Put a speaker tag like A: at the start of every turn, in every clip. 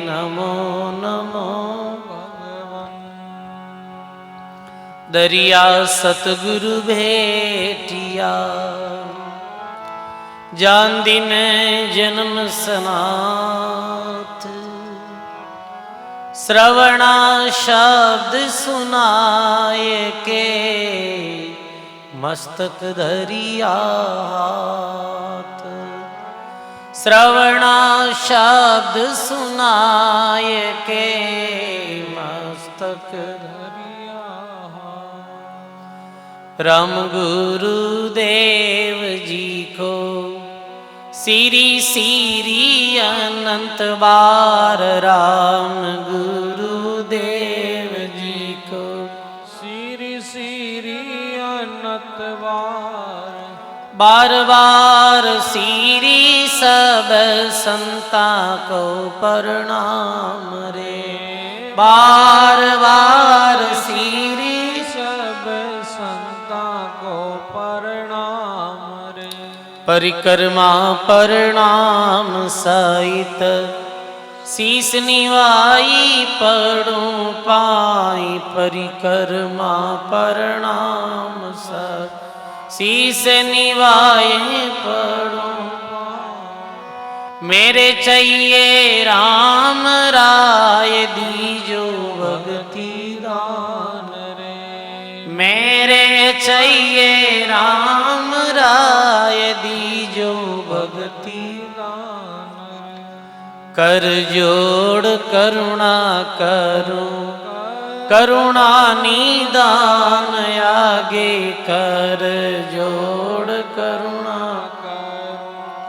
A: नमो नमो भगवन। दरिया सतगुरु भेटिया, जान दिन जन्म सनाथ। श्रवणा शब्द सुनाए के, मस्तक धरिया हाथ। श्रवणा शब्द सुनाए के, मस्तक धरिया हाथ। राम गुरुदेव जी को सिरी सिरी अनंत बार। राम गुरुदेव जी को
B: सिरी सिरी अनंत बार।
A: बार बार सिरी सब संता को प्रणाम रे। बार बार सिरी
B: सब संता को प्रणाम रे।
A: परिक्रमा प्रणाम सहित, शीस निवाई पड़ूं पाई। परिक्रमा प्रणाम सहित, शीस निवाए पड़ूं। मेरे चाहिए राम राय दीजो भक्ति दान रे। मेरे चाहिए राम राय दीजो भक्ति दान रे। कर जोड़ करुणा करूं, करुणा निदान आगे। कर जोड़ करुणा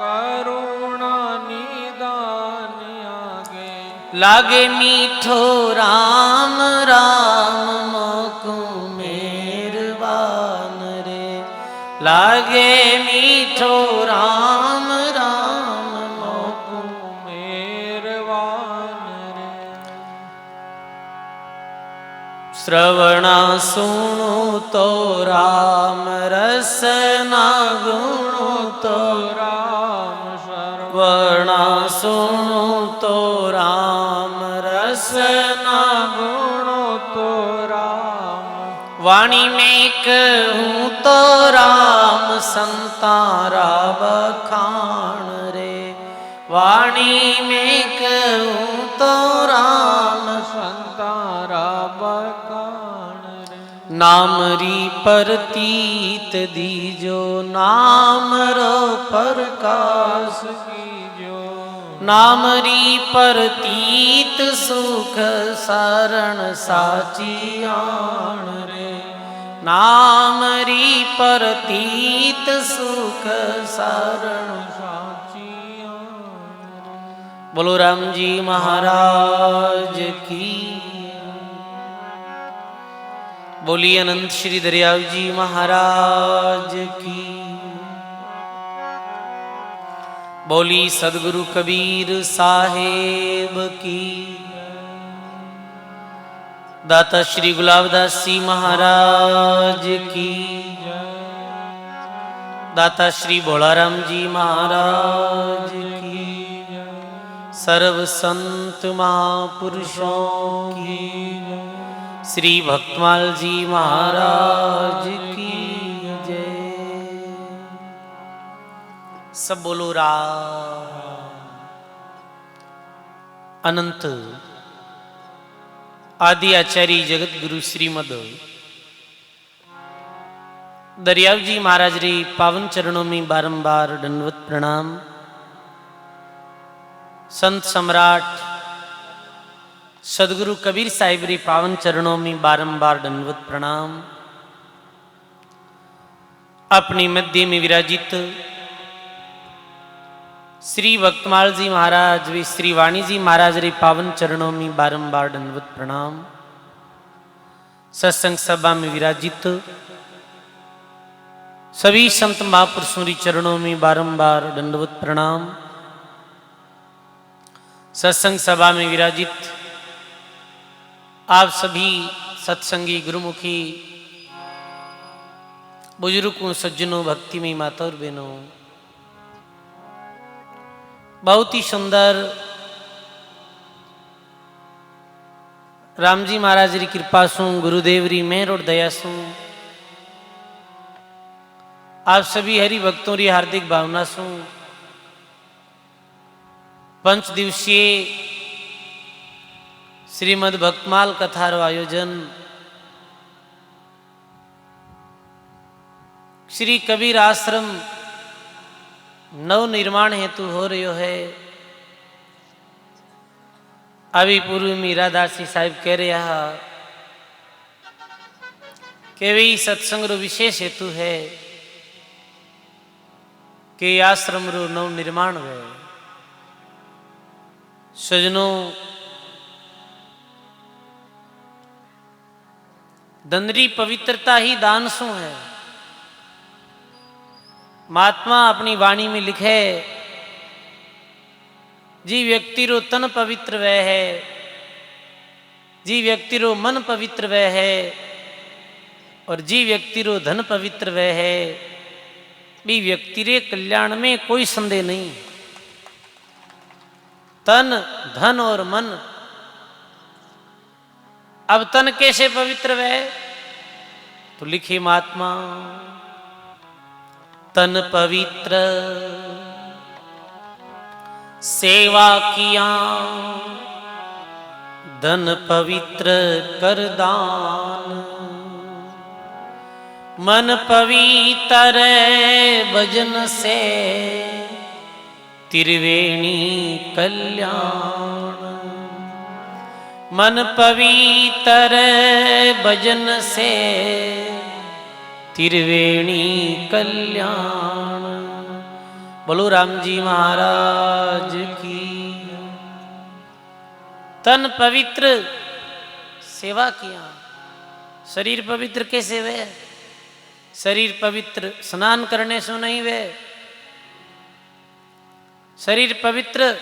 B: करुणा निदान आगे।
A: लागे मीठो राम राम मोकु मेहरबान रे। लागे मीठो राम राम मोकु
B: मेहरबान रे।
A: श्रवणा सुनो तो राम रसना गुणो तो
B: राम
A: श्रवणा सुनो तो राम रसना
B: गुणो तो राम।
A: वाणी में कहूँ तो राम संतारा बखान रे। वाणी में कहूँ तो राम
B: संतारा बखान रे।
A: नाम री प्रतीत दीजो, नाम रो प्रकाश
B: कीजो।
A: नाम री प्रतीत सुख शरण साची आण रे। नाम री प्रतीत सुख शरण
B: साची आण रे।
A: बोलो राम जी महाराज की। बोली अनंत श्री दरियाव जी महाराज की। बोली सदगुरु कबीर साहेब की। दाता श्री गुलाबदास जी महाराज की। दाता श्री भोलाराम जी महाराज की। सर्व संत महापुरुषों की। श्री भक्तमाल जी महाराज की जय। सब बोलो राम। अनंत आदि आचार्य जगत गुरु श्रीमद दरियाव जी महाराज रे पावन चरणों में बारंबार दंडवत प्रणाम। संत सम्राट सदगुरु कबीर साहिब रे पावन चरणों में बारंबार दंडवत प्रणाम। अपनी मध्य में विराजित श्री भक्तमाल जी महाराज वे श्री वाणी जी महाराज रे पावन चरणों में बारंबार दंडवत प्रणाम। सत्संग सभा में विराजित सभी संत महापुरुषों री चरणों में बारंबार दंडवत प्रणाम। सत्संग सभा में विराजित आप सभी सत्संगी गुरुमुखी बुजुर्गों सज्जनों भक्ति में माता और बहनों, बहुत ही सुंदर राम जी महाराज री कृपा सु गुरुदेव री मेहर और दया सु आप सभी हरि भक्तों री हार्दिक भावना सु पंच दिवसीय श्रीमद् भक्तमाल कथारो आयोजन श्री कबीर आश्रम नव निर्माण हेतु हो रही है। अभी पूर्व मीरादासी साहिब कह रहा कि वे सत्संग रो विशेष हेतु है कि आश्रम रो नव निर्माण है। सजनों, दंडरी पवित्रता ही दान सु है। महात्मा अपनी वाणी में लिखे, जी व्यक्ति रो तन पवित्र वह है, जी व्यक्ति रो मन पवित्र वह है, और जी व्यक्ति रो धन पवित्र वह है। भी व्यक्ति रे कल्याण में कोई संदेह नहीं। तन, धन और मन। अब तन कैसे पवित्र वह? तो लिखी महात्मा, तन पवित्र सेवा किया, धन पवित्र कर दान, मन पवित्र भजन से त्रिवेणी कल्याण। मन पवित्र भजन से त्रिवेणी कल्याण। बोलो राम जी महाराज की। तन पवित्र सेवा किया। शरीर पवित्र कैसे वे? शरीर पवित्र स्नान करने से नहीं वे। शरीर पवित्र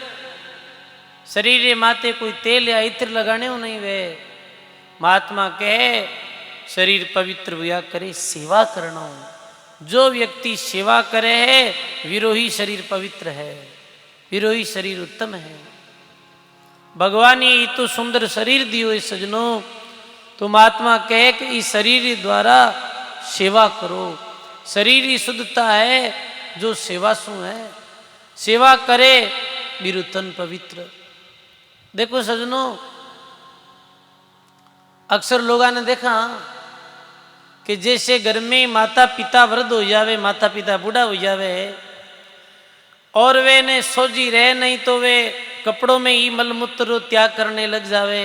A: शरीर रे माथे कोई तेल या इत्र लगाने नहीं वे। महात्मा कहे शरीर पवित्र हुआ करे सेवा करना। जो व्यक्ति सेवा करे है विरोही शरीर पवित्र है, विरोही शरीर उत्तम है। भगवान ने तो सुंदर शरीर दियो है सजनों, तो महात्मा कहे कि इस शरीर द्वारा सेवा करो। शरीर ही शुद्धता है जो सेवा सु है। सेवा करे बिरु तन पवित्र। देखो सजनों, अक्सर लोगों ने देखा कि जैसे घर में माता पिता वृद्ध हो जावे, माता पिता बूढ़ा हो जावे और वे ने सोजी रहे नहीं तो वे कपड़ों में ही मलमूत्र त्याग करने लग जावे,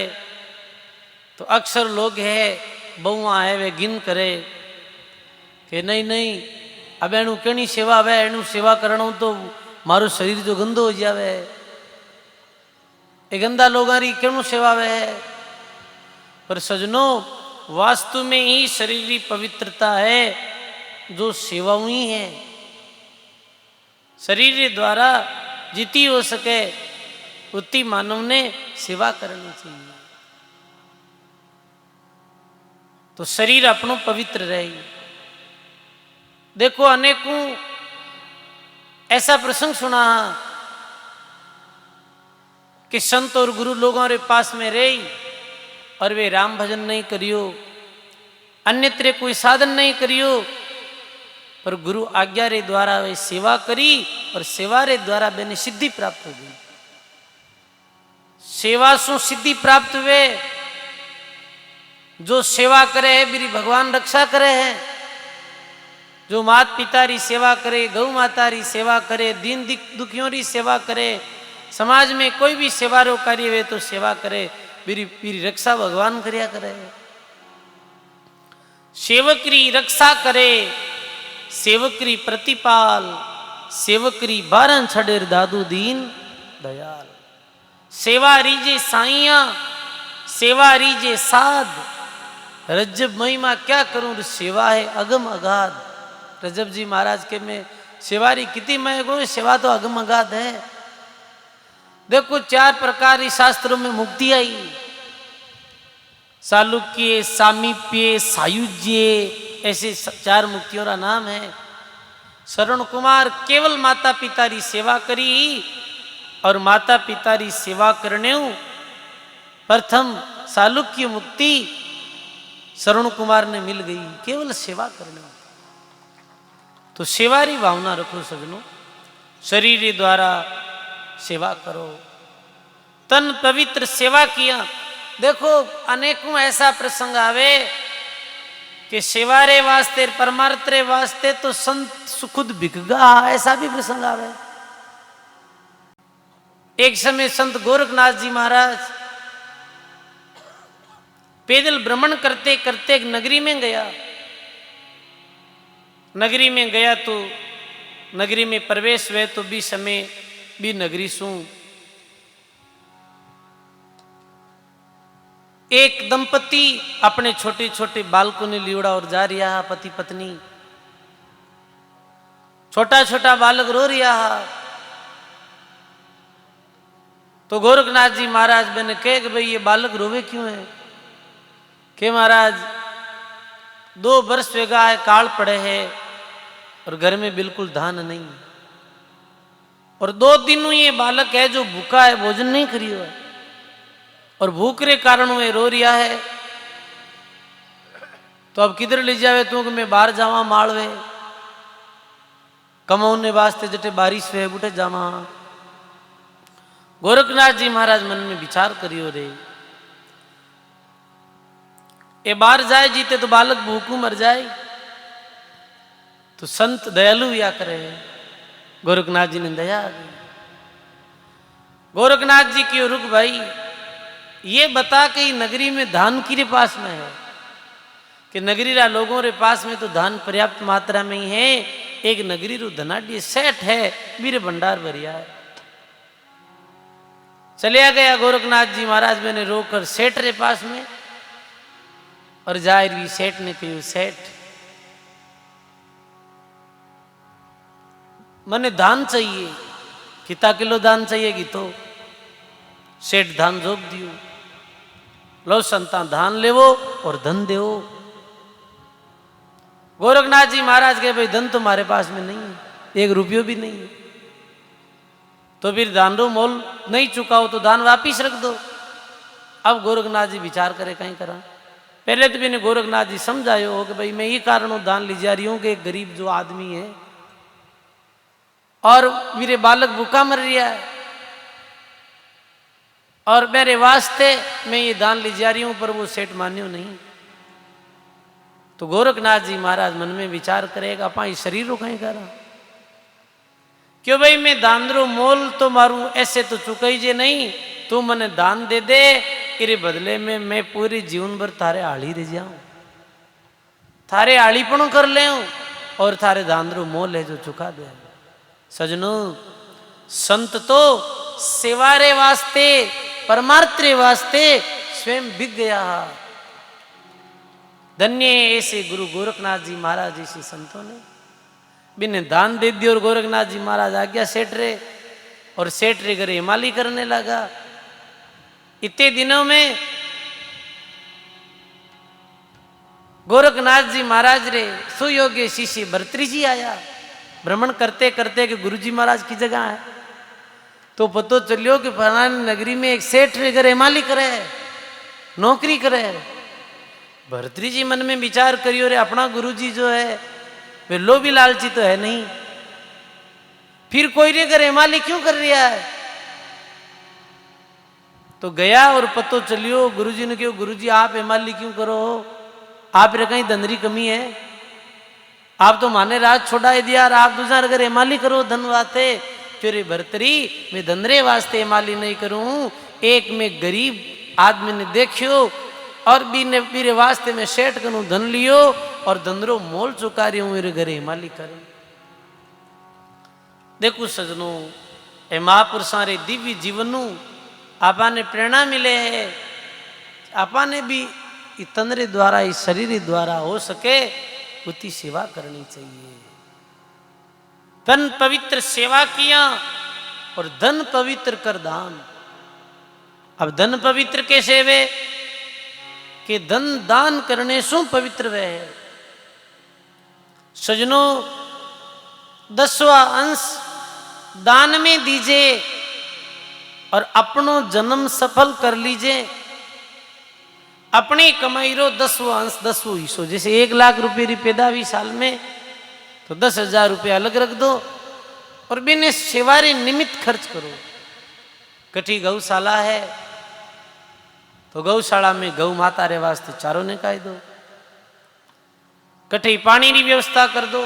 A: तो अक्सर लोग है बहुआ है वे गिन करे कि नहीं नहीं अब एनु केनी सेवा वे, एनु सेवा करना तो मारो शरीर जो गंदो हो जावे। ये गंदा लोगों री क्यों सेवा वे? पर सजनों, वास्तु में ही शरीर की पवित्रता है जो सेवा हुई है। शरीर के द्वारा जितनी हो सके उतनी मानव ने सेवा करनी चाहिए, तो शरीर अपनो पवित्र रहे। देखो अनेकों ऐसा प्रसंग सुना कि संत और गुरु लोगों के पास में रही और वे राम भजन नहीं करियो, अन्यत्र कोई साधन नहीं करियो, पर गुरु आज्ञा रे द्वारा वे सेवा करी और सेवा रे द्वारा बेने सिद्धि प्राप्त हो गई। सेवा सु सिद्धि प्राप्त हुए। जो सेवा करे है मेरी भगवान रक्षा करे है। जो मात पिता री सेवा करे, गौ माता री सेवा करे, दीन दुखियों री सेवा करे, समाज में कोई भी सेवा रो कार्य वे तो सेवा करे, मेरी रक्षा भगवान करया करे। सेवक री रक्षा करे, सेवक री प्रतिपाल, सेवक री बारन छडेर दादू दीन दयाल। सेवा रीजे साइया, सेवा रीजे साध, रजब महिमा क्या करूं, सेवा है अगम अगाध। रजब जी महाराज के में सेवा री कितनी मैं को, सेवा तो अगम अगाध है। देखो 4 प्रकार की शास्त्रों में मुक्ति आई। सालुक्य, सामीप्य, सायुज्य, ऐसे 4 मुक्तियों का नाम है। शरण कुमार केवल माता पिता री सेवा करी और माता पिता री सेवा करने प्रथम सालुक्य मुक्ति श्रवण कुमार ने मिल गई केवल सेवा करने। तो सेवारी भावना रखो सजनों, शरीर द्वारा सेवा करो, तन पवित्र सेवा किया। देखो अनेकों ऐसा प्रसंग आवे कि सेवारे वास्ते परमार्थ वास्ते तो संत खुद बिक गा, ऐसा भी प्रसंग आवे। एक समय संत गोरखनाथ जी महाराज पैदल भ्रमण करते करते एक नगरी में गया। नगरी में गया तो नगरी में प्रवेश हुए तो भी समय भी नगरी सू एक दंपति अपने छोटे छोटे बालकों ने लियोड़ा और जा रिया, पति पत्नी, छोटा छोटा बालक रो रिया। तो गोरखनाथ जी महाराज मैंने कहे कि भाई ये बालक रोवे क्यों है? कि महाराज 2 वर्ष वेगा है, काल पड़े है और घर में बिल्कुल धान नहीं, और 2 दिन ये बालक है जो भूखा है, भोजन नहीं करियो है, और भूख के कारण वे रो रिया है। तो अब किधर ले जावे तू कि मैं बाहर जावा मालवे कमाने वास्ते, जटे बारिश वे बुटे जावा। गोरखनाथ जी महाराज मन में विचार करियो रे, ये बाहर जाए जीते तो बालक भूखू मर जाए। तो संत दयालु या करे, गोरखनाथ जी ने दया आ गई। गोरखनाथ जी की रुक भाई, ये बता कि नगरी में धान किरे पास में है? कि नगरी रा लोगों रे पास में तो धान पर्याप्त मात्रा में ही है। एक नगरी रू धनाढ़ी सेठ है, वीर भंडार भरिया है। चलिया गया गोरखनाथ जी महाराज मैंने रोकर सेठ रे पास में, और जाए रही सेठ ने कही, सेठ मने धान चाहिए, कितना किलो धान चाहिए? तो सेठ धान जोक दियो, लो संता धान लेवो और धन देवो। गोरखनाथ जी महाराज कहे भाई धन तो हमारे पास में नहीं है, 1 रुपयो भी नहीं है। तो फिर धान रो मोल नहीं चुकाओ तो धान वापिस रख दो। अब गोरखनाथ जी विचार करे कहीं करा। पहले तो मैंने गोरखनाथ जी समझायो हो कि भाई मैं ये कारण दान ली जा रही हूं कि एक गरीब जो आदमी है और मेरे बालक भूखा मर रहा है, और मेरे वास्ते मैं ये दान ली जा रही हूं, पर वो सेठ मान्यो नहीं। तो गोरखनाथ जी महाराज मन में विचार करेगा, अपा इस शरीर रो कहीं करा क्यों भाई, मैं दान रो मोल तो मारू ऐसे तो चुकाई जे नहीं, तू मने दान दे दे, इरे बदले में मैं पूरी जीवन भर थारे आड़ी रह जाऊं, थारे आड़ीपणों कर ले और थारे दान रो मोल है जो चुका दे। सजनों, संत तो सेवारे वास्ते परमार्थ वास्ते स्वयं बिक गया। धन्य ऐसे गुरु गोरखनाथ जी महाराज जैसे संतों ने बिने दान दे दिया। और गोरखनाथ जी महाराज आ गया सेठ रे, और सेठ रे घर हिमाली करने लगा। इतने दिनों में गोरखनाथ जी महाराज रे सुयोग्य शिष्य भर्तृ जी आया, भ्रमण करते करते कि गुरु जी महाराज की जगह है। तो पतो चलियो कि फलानी नगरी में एक सेठ रे घर हिमाली करे, नौकरी करे। भर्तृ जी मन में विचार करियो रे, अपना गुरु जी जो है वे लोभी लालची तो है नहीं, फिर कोई रे घर हिमाली क्यों कर रहा है? तो गया और पतो चलियो गुरुजी ने क्यों, गुरुजी आप हिमाली क्यों करो, आप रे कहीं धन री कमी है? आप तो माने राज छोड़ा दिया, आप दूसरा अगर हिमाली करो धन वास्ते। फिर भरतरी मैं धन रे वास्ते हिमाली नहीं करूं, एक में गरीब आदमी ने देखियो और बीरे वास्ते में सेठ कनु धन लियो और धनरो मोल चुका रही हूं, मेरे घरे हिमाली करूं। देखो सजनों, ए महापुरुषा रे दिव्य जीवन आपा ने प्रेरणा मिले है, आपा ने भी तंद्रे द्वारा इस शरीर द्वारा हो सके उतनी सेवा करनी चाहिए। तन पवित्र सेवा किया और धन पवित्र कर दान। अब धन पवित्र कैसे वे कि धन दान करने से पवित्र वे है। सजनों, 10वां अंश दान में दीजिए और अपनो जन्म सफल कर लीजिए। अपनी कमाई रो 10वां अंश 10वां हिस्सो, जैसे 1 लाख रुपये री पैदावी साल में तो 10,000 रुपया अलग रख दो और बिने सेवारे निमित्त खर्च करो। कठी गौशाला है तो गौशाला में गौ माता रे वास्ते चारों ने काई दो। कठई पानी की व्यवस्था कर दो।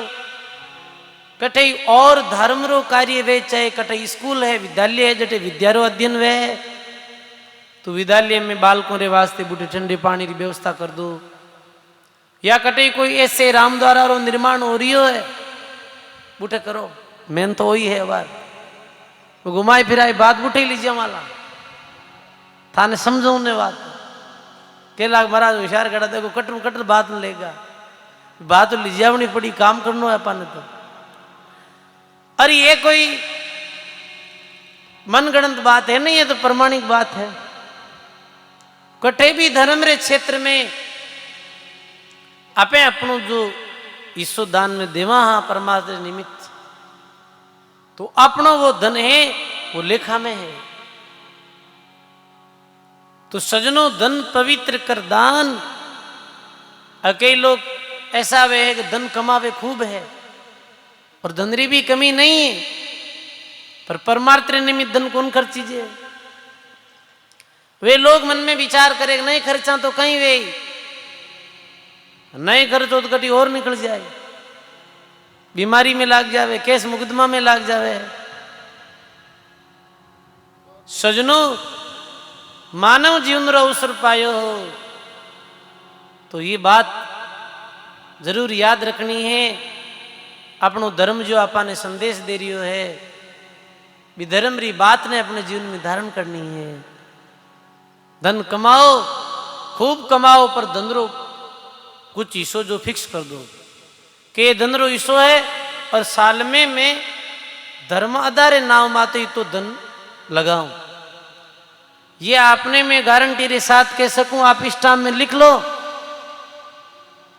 A: कठई और धर्म रो कार्य वे, चाहे कठई स्कूल है विद्यालय है जटे विद्यारो अध्ययन वे है तो विद्यालय में बालकों रे वास्ते बूटे ठंडे पानी की व्यवस्था कर दो। या कठई कोई ऐसे राम द्वारा रो निर्माण हो रियो है बूटे करो। मेन तो वही है बार वो घुमाई फिराई बात बूटे लीजिए माला थाने समझाने बात के लाग महाराज होशियार करा देखो कटर कटर बात न लेगा बात तो लीजिए पड़ी काम करना है अपन तो। अरे ये कोई मनगणंत बात है नहीं, है तो प्रमाणिक बात है। कटे भी धर्म रे क्षेत्र में आपे अपनो जो ईश्वर दान में देवा हाँ परमात्मा निमित्त तो अपनो वो धन है वो लेखा में है। तो सजनों धन पवित्र कर दान। कई लोग ऐसा वे है कि धन कमावे खूब है और धन री भी कमी नहीं है पर परमार्थ निमित्त धन कौन खर्चीजे। वे लोग मन में विचार करे नहीं खर्चा तो कहीं वे नहीं खर्चो तो कटी और निकल जाए, बीमारी में लाग जावे, केस मुकदमा में लाग जावे। सजनों मानव जीवन रो अवसर पायो हो तो ये बात जरूर याद रखनी है। अपनो धर्म जो आपने संदेश दे रियो है भी धर्म री बात ने अपने जीवन में धारण करनी है। धन कमाओ खूब कमाओ पर धन रो कुछ हिस्सों जो फिक्स कर दो कि धन रो हिस्सो है और साल में मैं धर्म आधारे नाव माते ही तो धन लगाऊं। ये आपने मैं गारंटी के साथ कह सकूं, आप इस टाइम में लिख लो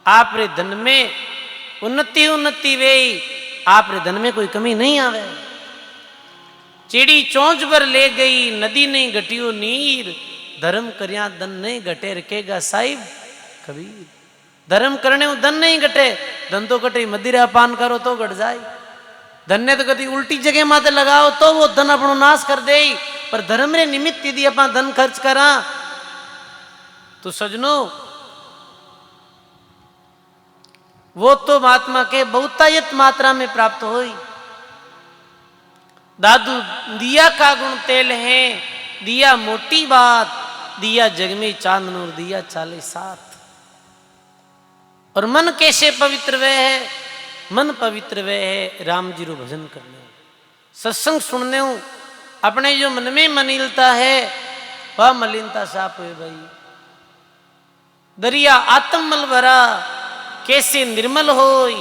A: आप रे धन में उन्नति वे आप रे धन में कोई कमी नहीं आवे। चिड़ी चोंच पर ले गई नदी नहीं घटियो नीर, धर्म करिया धन नहीं घटे रखेगा साहिब कबीर। धर्म करने धन नहीं घटे, धन तो घटे मदिरा पान करो तो घट जाए। धन ने तो कभी उल्टी जगह माते लगाओ तो वो धन अपनो नाश कर दे। पर धर्म रे निमित्त यदि अपना धन खर्च करा तो सजनों वो तो महात्मा के बहुतायत मात्रा में प्राप्त होई। दादू दिया का गुण तेल है, दिया मोटी बात, दिया जग में चांद नूर, दिया चाले साथ। और मन कैसे पवित्र वे है, मन पवित्र वे है राम जी रो भजन करने सत्संग सुनने अपने जो मन में मलिनता है वह मलिनता साफ हुए भाई। दरिया आत्म मल भरा कैसे निर्मल होई,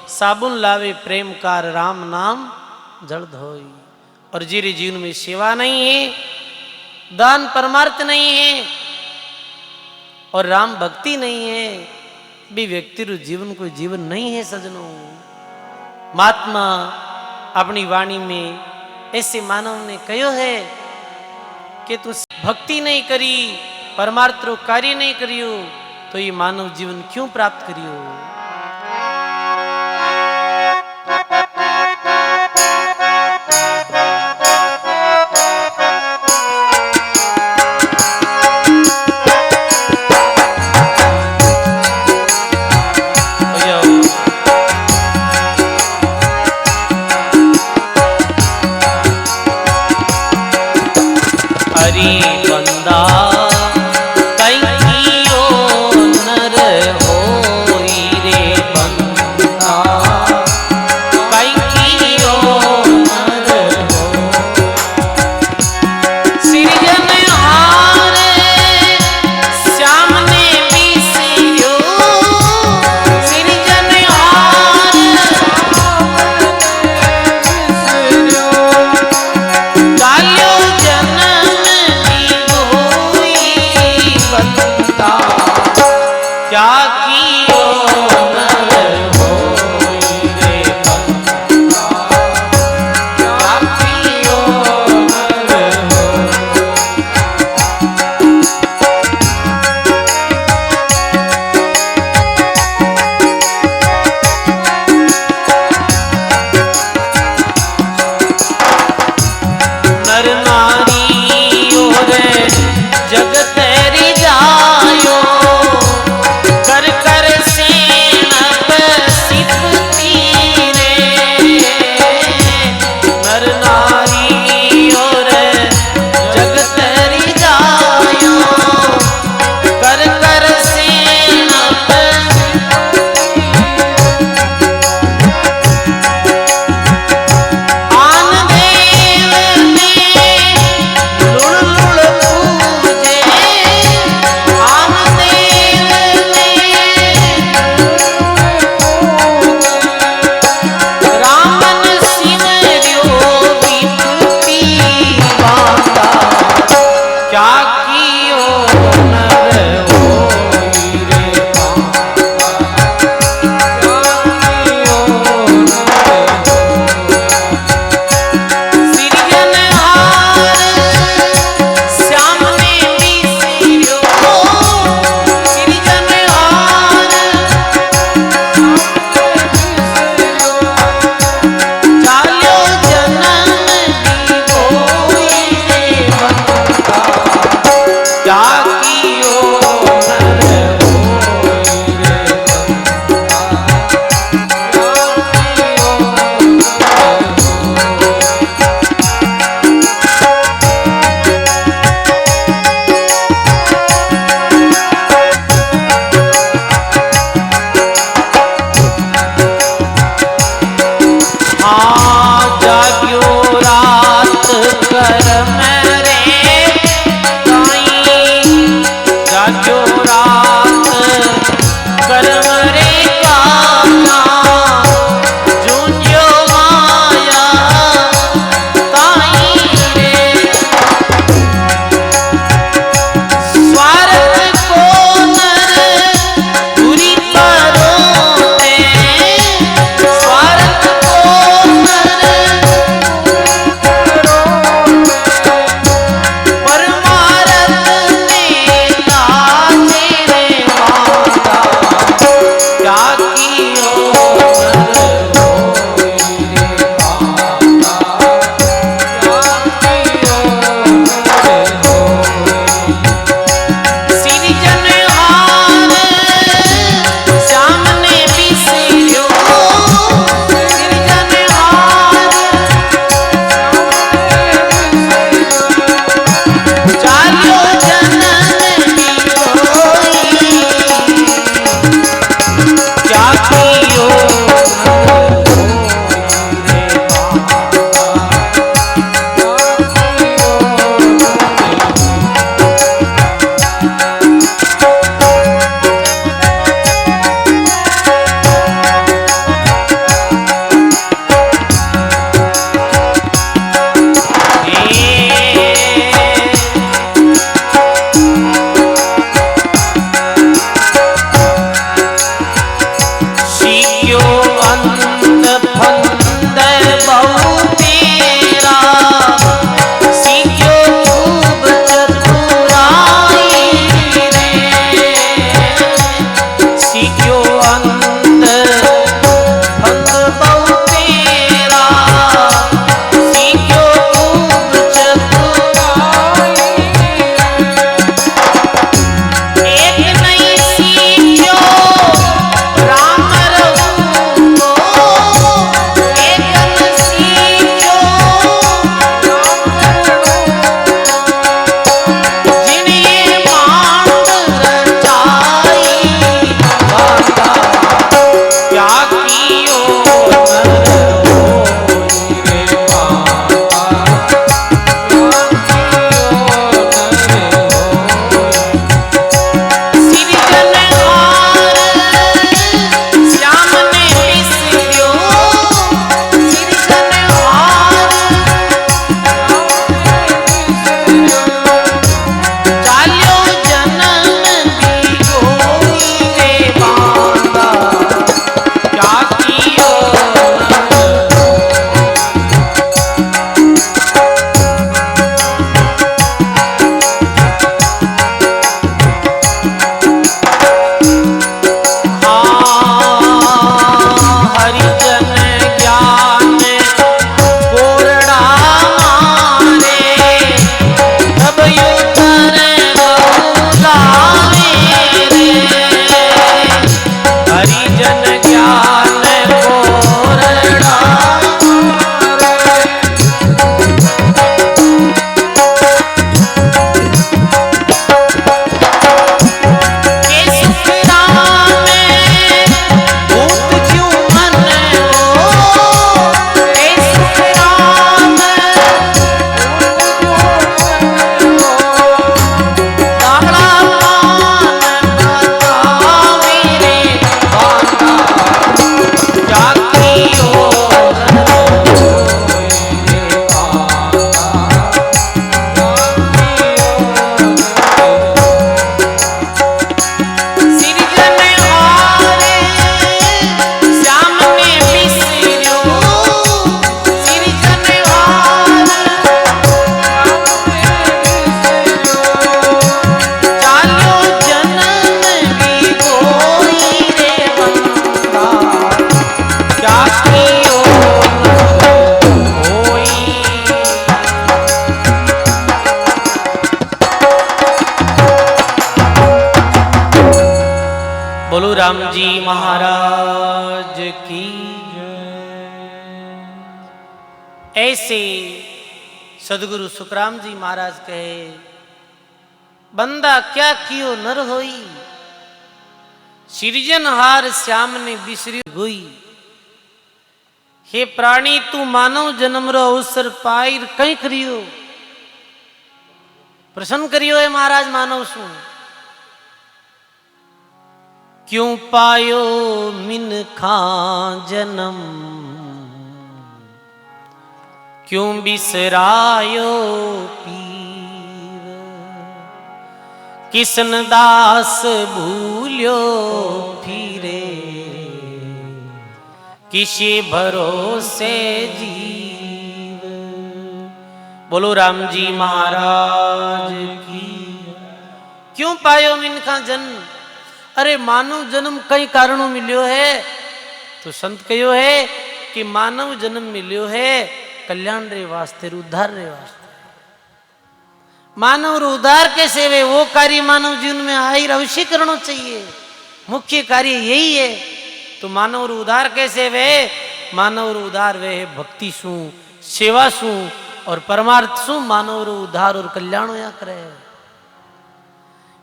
A: साबुन लावे प्रेम कार राम नाम जल धोई। और जिरे जीवन में सेवा नहीं है, दान परमार्थ नहीं है और राम भक्ति नहीं है, भी व्यक्ति रो जीवन कोई जीवन नहीं है। सजनों महात्मा अपनी वाणी में ऐसे मानव ने कहो है कि तू भक्ति नहीं करी, परमार्थ रो कार्य नहीं करियो तो ये मानव जीवन क्यों प्राप्त करियो। हरि बंदा कहियो नर होई रे बंदा कहियो नर हो। सिरजन हारे श्याम ने बिसरियो, सिरजन हारे काल्यो जन्म दी होई जागियो नर होई रे
B: जागियो
A: सिरजनहार श्याम ने बिसर्यो सिरजनहार चाल्यो जन्म दी होई रे बंदा जागियो राम जी महाराज की ऐसे सदगुरु सुखराम जी महाराज कहे, बंदा क्या कियो नर होई, सृजनहार श्याम ने बिसरी हुई। हे प्राणी तू मानव जन्म रो अवसर पाई कई करियो, प्रसन्न करियो है महाराज मानव सु। क्यों पायो मिनखा जन्म, क्यों बिसरायो पीर, किसन दास भूल्यो फिरे, किसी भरोसे जीव। बोलो राम जी महाराज की। क्यों पायो मिनखा जन्म, अरे मानव जन्म कई कारणों मिलियो है, तो संत कहो है कि मानव जन्म मिलियो है कल्याण रे वास्ते, उद्धार रे वास्ते। मानव रो उद्धार कैसे वे, वो कार्य मानव जीवन में आहिर अवश्य करना चाहिए, मुख्य कार्य यही है। तो मानव रो उद्धार कैसे वे, मानव रो उद्धार वे है भक्ति सु, सेवा सु और परमार्थ सु मानव रो उद्धार और कल्याण होया करे।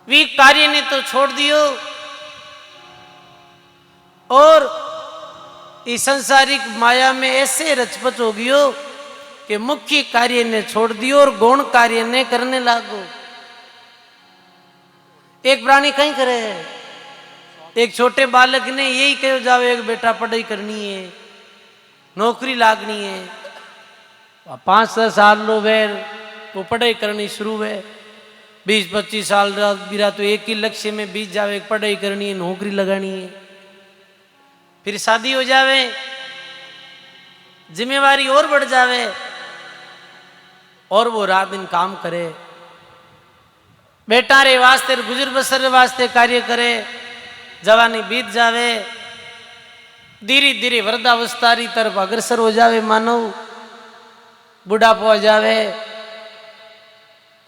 A: वी कार्य ने तो छोड़ दियो और इस संसारिक माया में ऐसे रचपच हो गयो कि मुख्य कार्य ने छोड़ दियो और गौण कार्य ने करने लागो। एक प्राणी कहीं करे है, एक छोटे बालक ने यही कहो जाओ एक बेटा पढ़ाई करनी है, नौकरी लागनी है, 5-10 साल लो वेर वो पढ़ाई करनी शुरू है, 20-25 साल बीरा तो एक ही लक्ष्य में बीत जावे, पढ़ाई करनी है, नौकरी लगानी है, फिर शादी हो जावे, जिम्मेवारी और बढ़ जावे और वो रात दिन काम करे, बेटा रे वास्ते गुजर बसर रे वास्ते कार्य करे, जवानी बीत जावे, धीरे धीरे वृद्धावस्था री तरफ अग्रसर हो जावे मानव, बुढ़ापो आ जावे,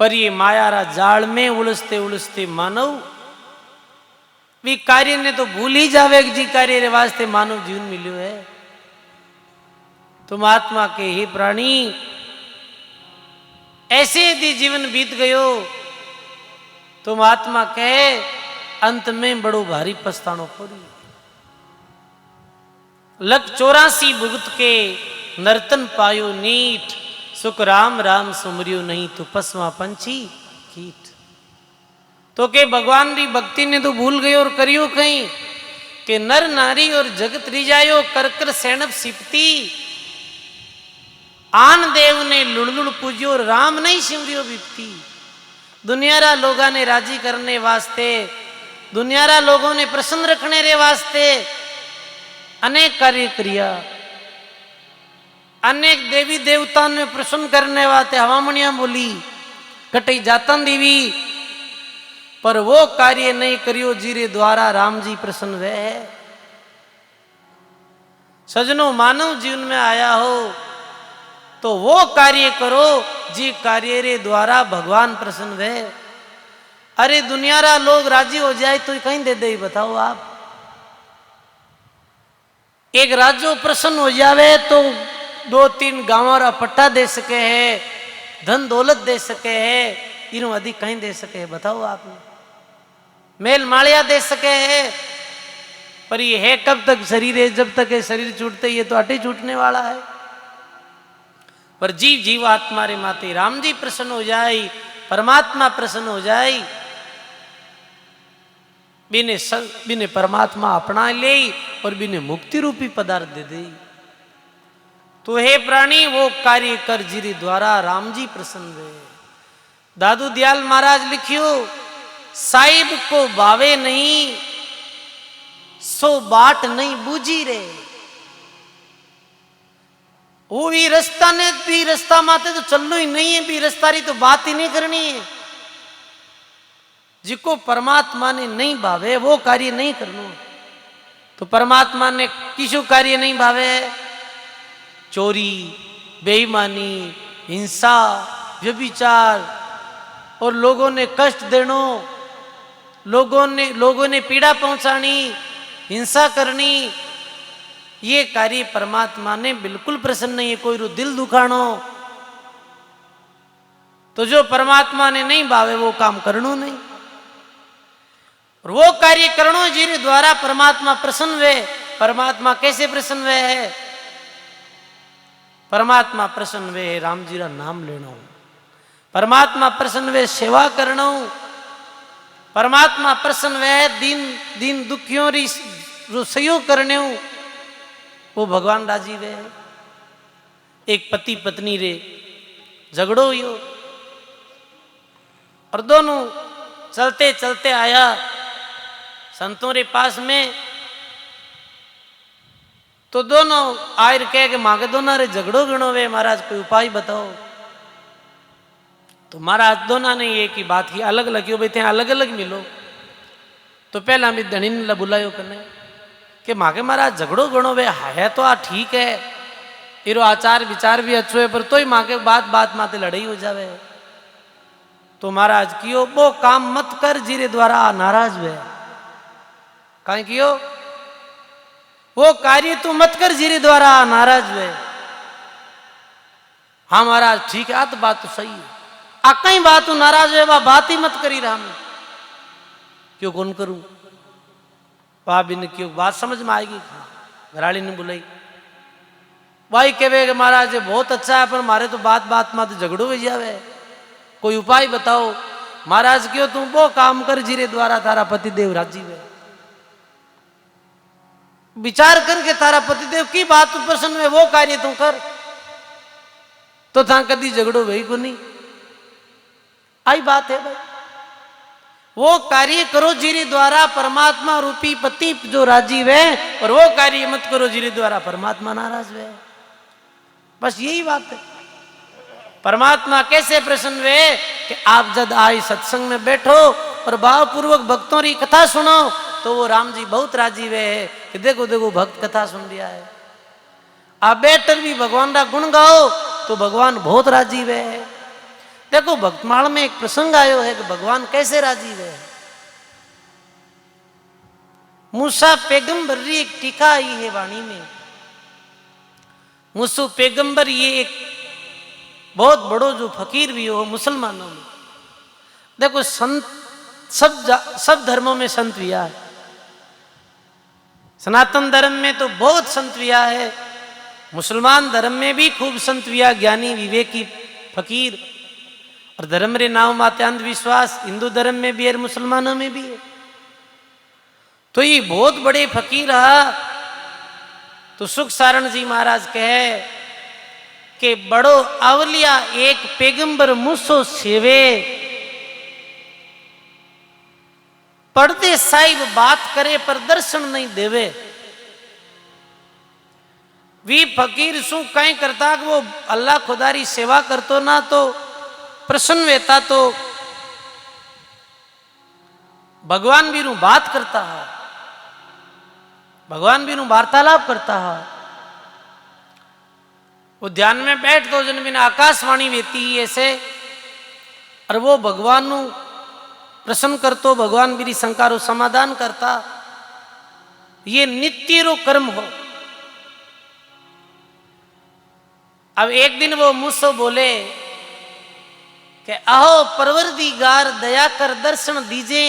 A: पर ये माया रा जाल में उलझते उलझते मानव भी कार्य ने तो भूल ही जावे जी कार्य रे वास्ते मानव जीवन मिलियो है। तुम आत्मा के ही प्राणी ऐसे यदि जीवन बीत गयो, तुम आत्मा कहे अंत में बड़ो भारी पछतानो पड़ी। लख 84 भुगत के नर्तन पायो नीट, सुख राम राम सुमरियो नहीं तो पसवा पंछी कीट। तो के भगवान री भक्ति ने तो भूल गयो और करियो कहीं कि नर नारी और जगत रिजायो कर कर सैनब सिपती, आन देव ने लुड़लुड़ पूजियो और राम नहीं सिमरियो बिपती। दुनियारा लोगा ने राजी करने वास्ते, दुनियारा लोगों ने प्रसन्न रखने रे वास्ते अनेक कार्य क्रिया, अनेक देवी देवताओं ने प्रसन्न करने वास्ते हवामणिया बोली, कटई जातन देवी, पर वो कार्य नहीं करियो जीरे द्वारा राम जी प्रसन्न वे है। सजनों मानव जीवन में आया हो तो वो कार्य करो जी कार्य रे द्वारा भगवान प्रसन्न वे। अरे दुनियारा लोग राजी हो जाए तो कहीं दे दे, बताओ आप। एक राज्य प्रसन्न हो जावे तो 2-3 गांव रा पट्टा दे सके है, धन दौलत दे सके है, इनो अधिक कहीं दे सके है, बताओ आप। मेल मालिया दे सके है, पर ये है कब तक शरीर है, जब तक है शरीर छूटते ये तो अटे छूटने वाला है। पर जीव जीव आत्मा रे माते राम जी प्रसन्न हो जाए, परमात्मा प्रसन्न हो जाए, बिने परमात्मा अपना ले और बिने मुक्ति रूपी पदार्थ दे दे। तो हे प्राणी वो कार्य कर जिरी द्वारा राम जी प्रसन्न हुए। दादू दयाल महाराज लिखियो, साहिब को भावे नहीं सो बाट नहीं बूझी रे। वो भी रास्ता ने भी रास्ता माते तो चलना ही नहीं है, भी रास्ता री तो बात ही नहीं करनी है। जिको परमात्मा ने नहीं भावे वो कार्य नहीं करना। तो परमात्मा ने किसु कार्य नहीं भावे, चोरी, बेईमानी, हिंसा, व्यभिचार और लोगों ने कष्ट देनो, लोगों ने पीड़ा पहुंचानी, हिंसा करनी, ये कार्य परमात्मा ने बिल्कुल प्रसन्न नहीं है। कोई रू दिल दुखाणो, तो जो परमात्मा ने नहीं भावे वो काम करनो नहीं। और वो कार्य करणो जिरे द्वारा परमात्मा प्रसन्न वे। परमात्मा कैसे प्रसन्न वे है? परमात्मा प्रसन्न वे है राम जी रा नाम लेनो, परमात्मा प्रसन्न वे सेवा करनो, परमात्मा प्रसन्न वे दीन दीन दुखियों री जो सहयोग करने, वो भगवान राजी वे। एक पति पत्नी रे झगड़ो हुयो और दोनों चलते चलते आया संतों रे पास में, तो दोनों आयर कह के मांगे दोनों रे झगड़ो गणो वे, महाराज कोई उपाय बताओ। तो महाराज दोनों ने एक ही बात की, अलग अलग क्यों बैठे अलग अलग मिलो। तो पहला भी धनी ने बुलायो करने कि मांगे महाराज झगड़ो गणो वे है तो ठीक है, इरो आचार विचार भी अच्छो है, पर तो ही मांगे बात बात माते लड़ाई हो जावे। तो महाराज कियो वो काम मत कर जिरे द्वारा नाराज वे। कहीं कियो वो कार्य तू मत कर जिरे द्वारा नाराज वे। हाँ महाराज ठीक है, आ तो बात तो सही है, आ कहीं बात तू नाराज है वह बात ही मत करी रहा मैं क्यों कौन करूं। वह बिन क्यों बात समझ में आएगी। घराली ने बुलाई, भाई कहे महाराज ये बहुत अच्छा है, पर मारे तो बात बात में तो झगड़ो हो जावे, कोई उपाय बताओ। महाराज क्यों तू वो काम कर जिरे द्वारा तारा पतिदेव राजी वे। विचार करके तारा पतिदेव की बात तू प्रसन्न है, वो कार्य तू कर, तो था कदी झगड़ो वही को नहीं। आई बात है भाई, वो कार्य करो जिरे द्वारा परमात्मा रूपी पति जो राजी वे, और वो कार्य मत करो जिरे द्वारा परमात्मा नाराज वे। बस यही बात है। परमात्मा कैसे प्रसन्न वे कि आप जब आई सत्संग में बैठो और भावपूर्वक भक्तों की कथा सुनो, तो वो राम जी बहुत राजी वे है कि देखो देखो भक्त कथा सुन लिया है। आप बैठकर भी भगवान का गुण गाओ तो भगवान बहुत राजी वे है। देखो भक्तमाल में एक प्रसंग आयो है कि भगवान कैसे राजी वे। मूसा पैगंबर री एक टीका आई है वाणी में। मूसा पैगंबर ये एक बहुत बड़ो जो फकीर भी हो मुसलमानों में। देखो संत सब धर्मों में संत विया है। सनातन धर्म में तो बहुत संत विया है, मुसलमान धर्म में भी खूब संत विया, ज्ञानी विवेकी फकीर। और धर्म रे नाम माते अंधविश्वास हिंदू धर्म में भी है, मुसलमानों में भी है। तो ये बहुत बड़े फकीर है। तो सुख सारण जी महाराज कहे कि बड़ो अवलिया एक पैगंबर मुसो सेवे, पढ़ते साहिब बात करे पर दर्शन नहीं देवे। वी फकीर सु कहीं करता कि वो अल्लाह खुदारी सेवा करतो ना तो प्रसन्न वेता, तो भगवान भी रू बात करता है, भगवान भी रू वार्तालाप करता है। वो ध्यान में बैठ दो जन बिना आकाशवाणी वेती ही ऐसे, और वो भगवान नु प्रसन्न करतो, भगवान मेरी शंका रो समाधान करता। ये नित्य रो कर्म हो। अब एक दिन वो मुझसे बोले कि अहो परवरदिगार दया कर दर्शन दीजे,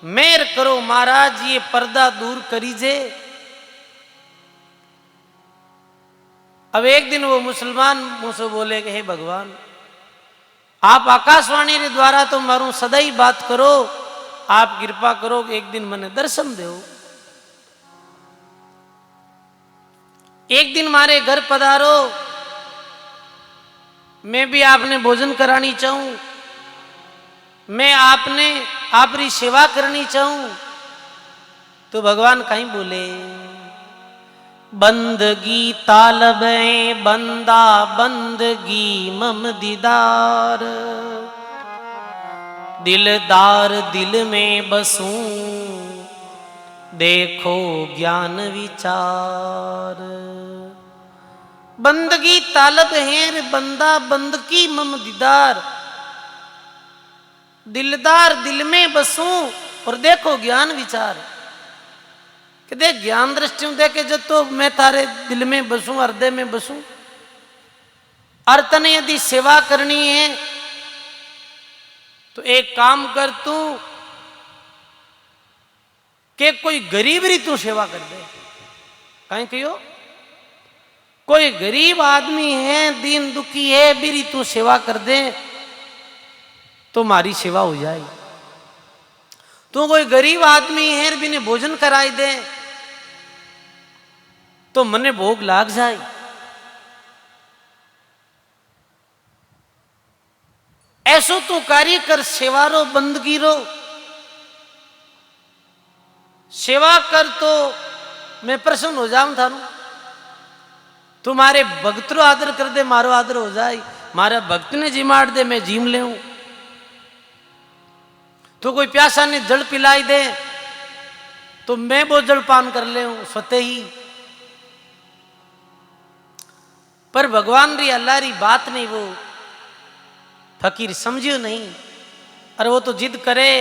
A: मेहर करो महाराज ये पर्दा दूर करीजे। अब एक दिन वो मुसलमान मुझसे बोले कि हे भगवान आप आकाशवाणी के द्वारा तो मारू सदा ही बात करो, आप कृपा करो कि एक दिन मने दर्शन दो। एक दिन मारे घर पधारो, मैं भी आपने भोजन करानी चाहूं, मैं आपने आपरी सेवा करनी चाहूं। तो भगवान कहीं बोले बंदगी तालबे बंदा बंदगी मम दीदार, दिलदार दिल में बसूं देखो ज्ञान विचार। बंदगी तालब है बंदा बंदगी मम दीदार, दिलदार दिल में बसूं और देखो ज्ञान विचार। कि देख ज्ञान दृष्टि देखे जब तो मैं तारे दिल में बसूं, हृदय में बसूं, और तने यदि सेवा करनी है तो एक काम कर तू कि कोई गरीब री तू सेवा कर दे। कहीं कहो कोई गरीब आदमी है, दीन दुखी है, मेरी तू सेवा कर दे तो मारी सेवा हो जाए। तू कोई गरीब आदमी है, बिने भोजन कराई दे तो मने भोग लाग जाए। ऐसो तू कार्य कर, सेवा रो, बंदगी रो, सेवा कर तो मैं प्रसन्न हो जाऊं थारू। तुम्हारे भक्त रो आदर कर दे, मारो आदर हो जाए। मारा भक्त ने जिमाड़ दे, मैं जीम ले। तो कोई प्यासा ने जल पिलाई दे तो मैं वो जल पान कर ले स्वतः ही। पर भगवान री अल्लाह री बात नहीं, वो फकीर समझियो नहीं। अरे वो तो जिद करे,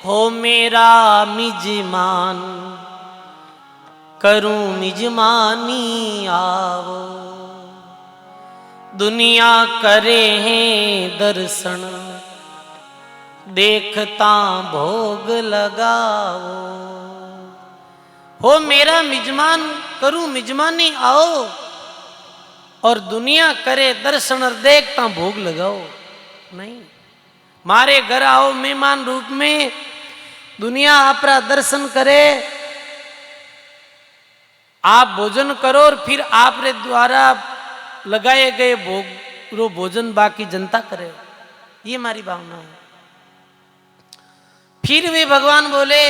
A: हो मेरा मिजमान करूं मिजमानी आवो, दुनिया करे हैं दर्शन देखता भोग लगाओ। हो मेरा मिजमान करूं मिजमानी आओ, और दुनिया करे दर्शन और देखता भोग लगाओ। नहीं, मारे घर आओ मेहमान रूप में, दुनिया आपरा दर्शन करे, आप भोजन करो और फिर आपरे द्वारा लगाए गए भोग रो भोजन बाकी जनता करे। ये हमारी भावना है। फिर वे भगवान बोले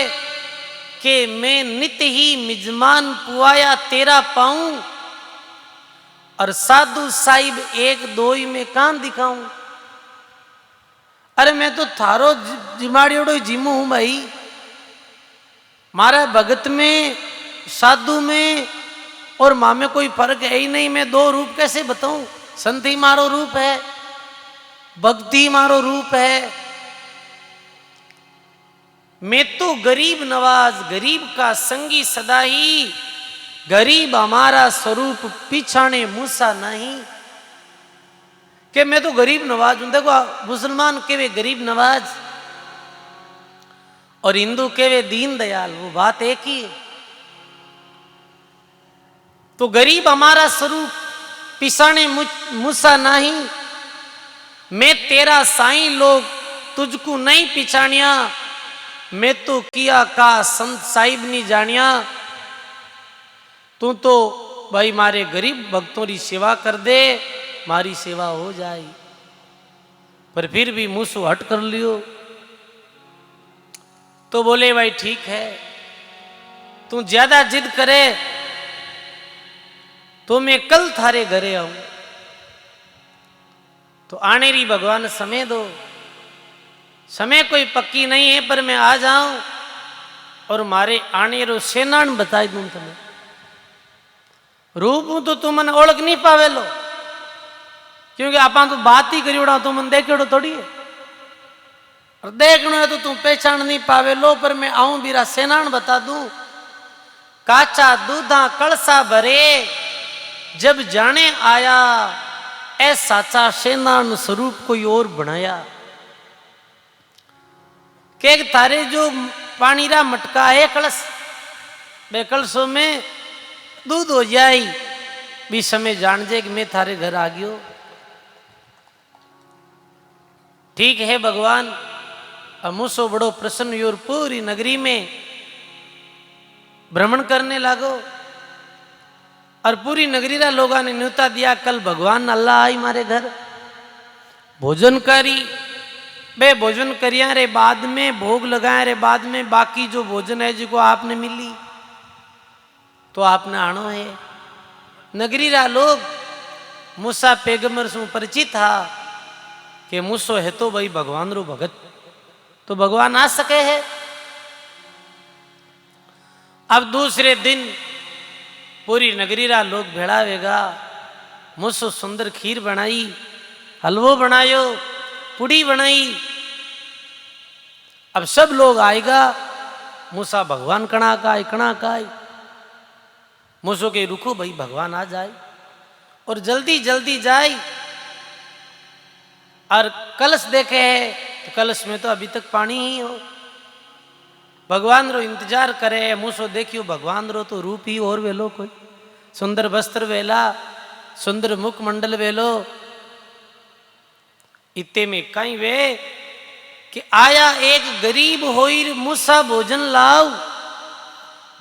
A: कि मैं नित्य ही मिजमान पुआया तेरा पाऊं, और साधु साहिब एक दो ही में कान दिखाऊं। अरे मैं तो थारो जिमाड़ियोड़ो जिमू हूं भाई। मारा भगत में, साधु में और माँ में कोई फर्क है ही नहीं। मैं दो रूप कैसे बताऊं? संत ही मारो रूप है, भक्ति मारो रूप है। मैं तो गरीब नवाज, गरीब का संगी सदा ही, गरीब हमारा स्वरूप पिछाने मूसा नहीं। कि मैं तो गरीब नवाज हूं। देखो मुसलमान के वे गरीब नवाज और हिंदू के वे दीन दयाल, वो बात एक ही है। तो गरीब हमारा स्वरूप पिछाने मूसा नहीं। मैं तेरा साईं लोग तुझको नहीं पिछानिया, मैं तो किया का संत साहिब नहीं जानिया। तू तो भाई मारे गरीब भक्तों की सेवा कर दे, मारी सेवा हो जाए। पर फिर भी मुंह हट कर लियो। तो बोले भाई ठीक है, तू ज्यादा जिद करे तो मैं कल थारे घरे आऊं। तो आने री भगवान समय दो। समय कोई पक्की नहीं है, पर मैं आ जाऊं और मारे आने रो सेनान बताई दूं तुम्हें। रूप तो तुम मन ओळख नहीं पावे लो, क्योंकि आपा तो बात ही करी तुम मन देखेड़ो थोड़ी है। और देखना है तो तुम पहचान नहीं पावे लो। पर मैं आऊं बीरा सेनान बता दूं। काचा दूधा कलसा भरे जब जाने आया, ऐ साचा सेनान स्वरूप कोई और बनाया। के तारे जो पानी रा मटका है कलश, बे कलशों में दूध हो जाए भी समय जान जे कि मैं थारे घर आ गयो। ठीक है भगवान। अब मुझसे बड़ो प्रसन्न और पूरी नगरी में भ्रमण करने लागो। और पूरी नगरी रा लोगा ने न्योता दिया, कल भगवान अल्लाह आई मारे घर, भोजन करी। बे भोजन करिया रे बाद में, भोग लगाया रे बाद में, बाकी जो भोजन है जिको आपने मिली तो आपने आनो है। नगरी रा लोग मूसा पैगंबर से परिचित था कि मूसो है तो भाई भगवान रो भगत, तो भगवान आ सके है। अब दूसरे दिन पूरी नगरी रा लोग भेड़ावेगा। मूसो सुंदर खीर बनाई, हलवो बनायो, पुड़ी बनाई। अब सब लोग आएगा मूसा भगवान कणा काय मूसो के रुको भाई भगवान आ जाए और जल्दी जल्दी जाए और कलश देखे है तो कलश में तो अभी तक पानी ही हो। भगवान रो इंतजार करे मूसो देखियो भगवान रो तो रूप ही और वेलो कोई सुंदर वस्त्र वेला सुंदर मुख मंडल वेलो। इत्ते में कहीं वे कि आया एक गरीब होइर मूसा भोजन लाओ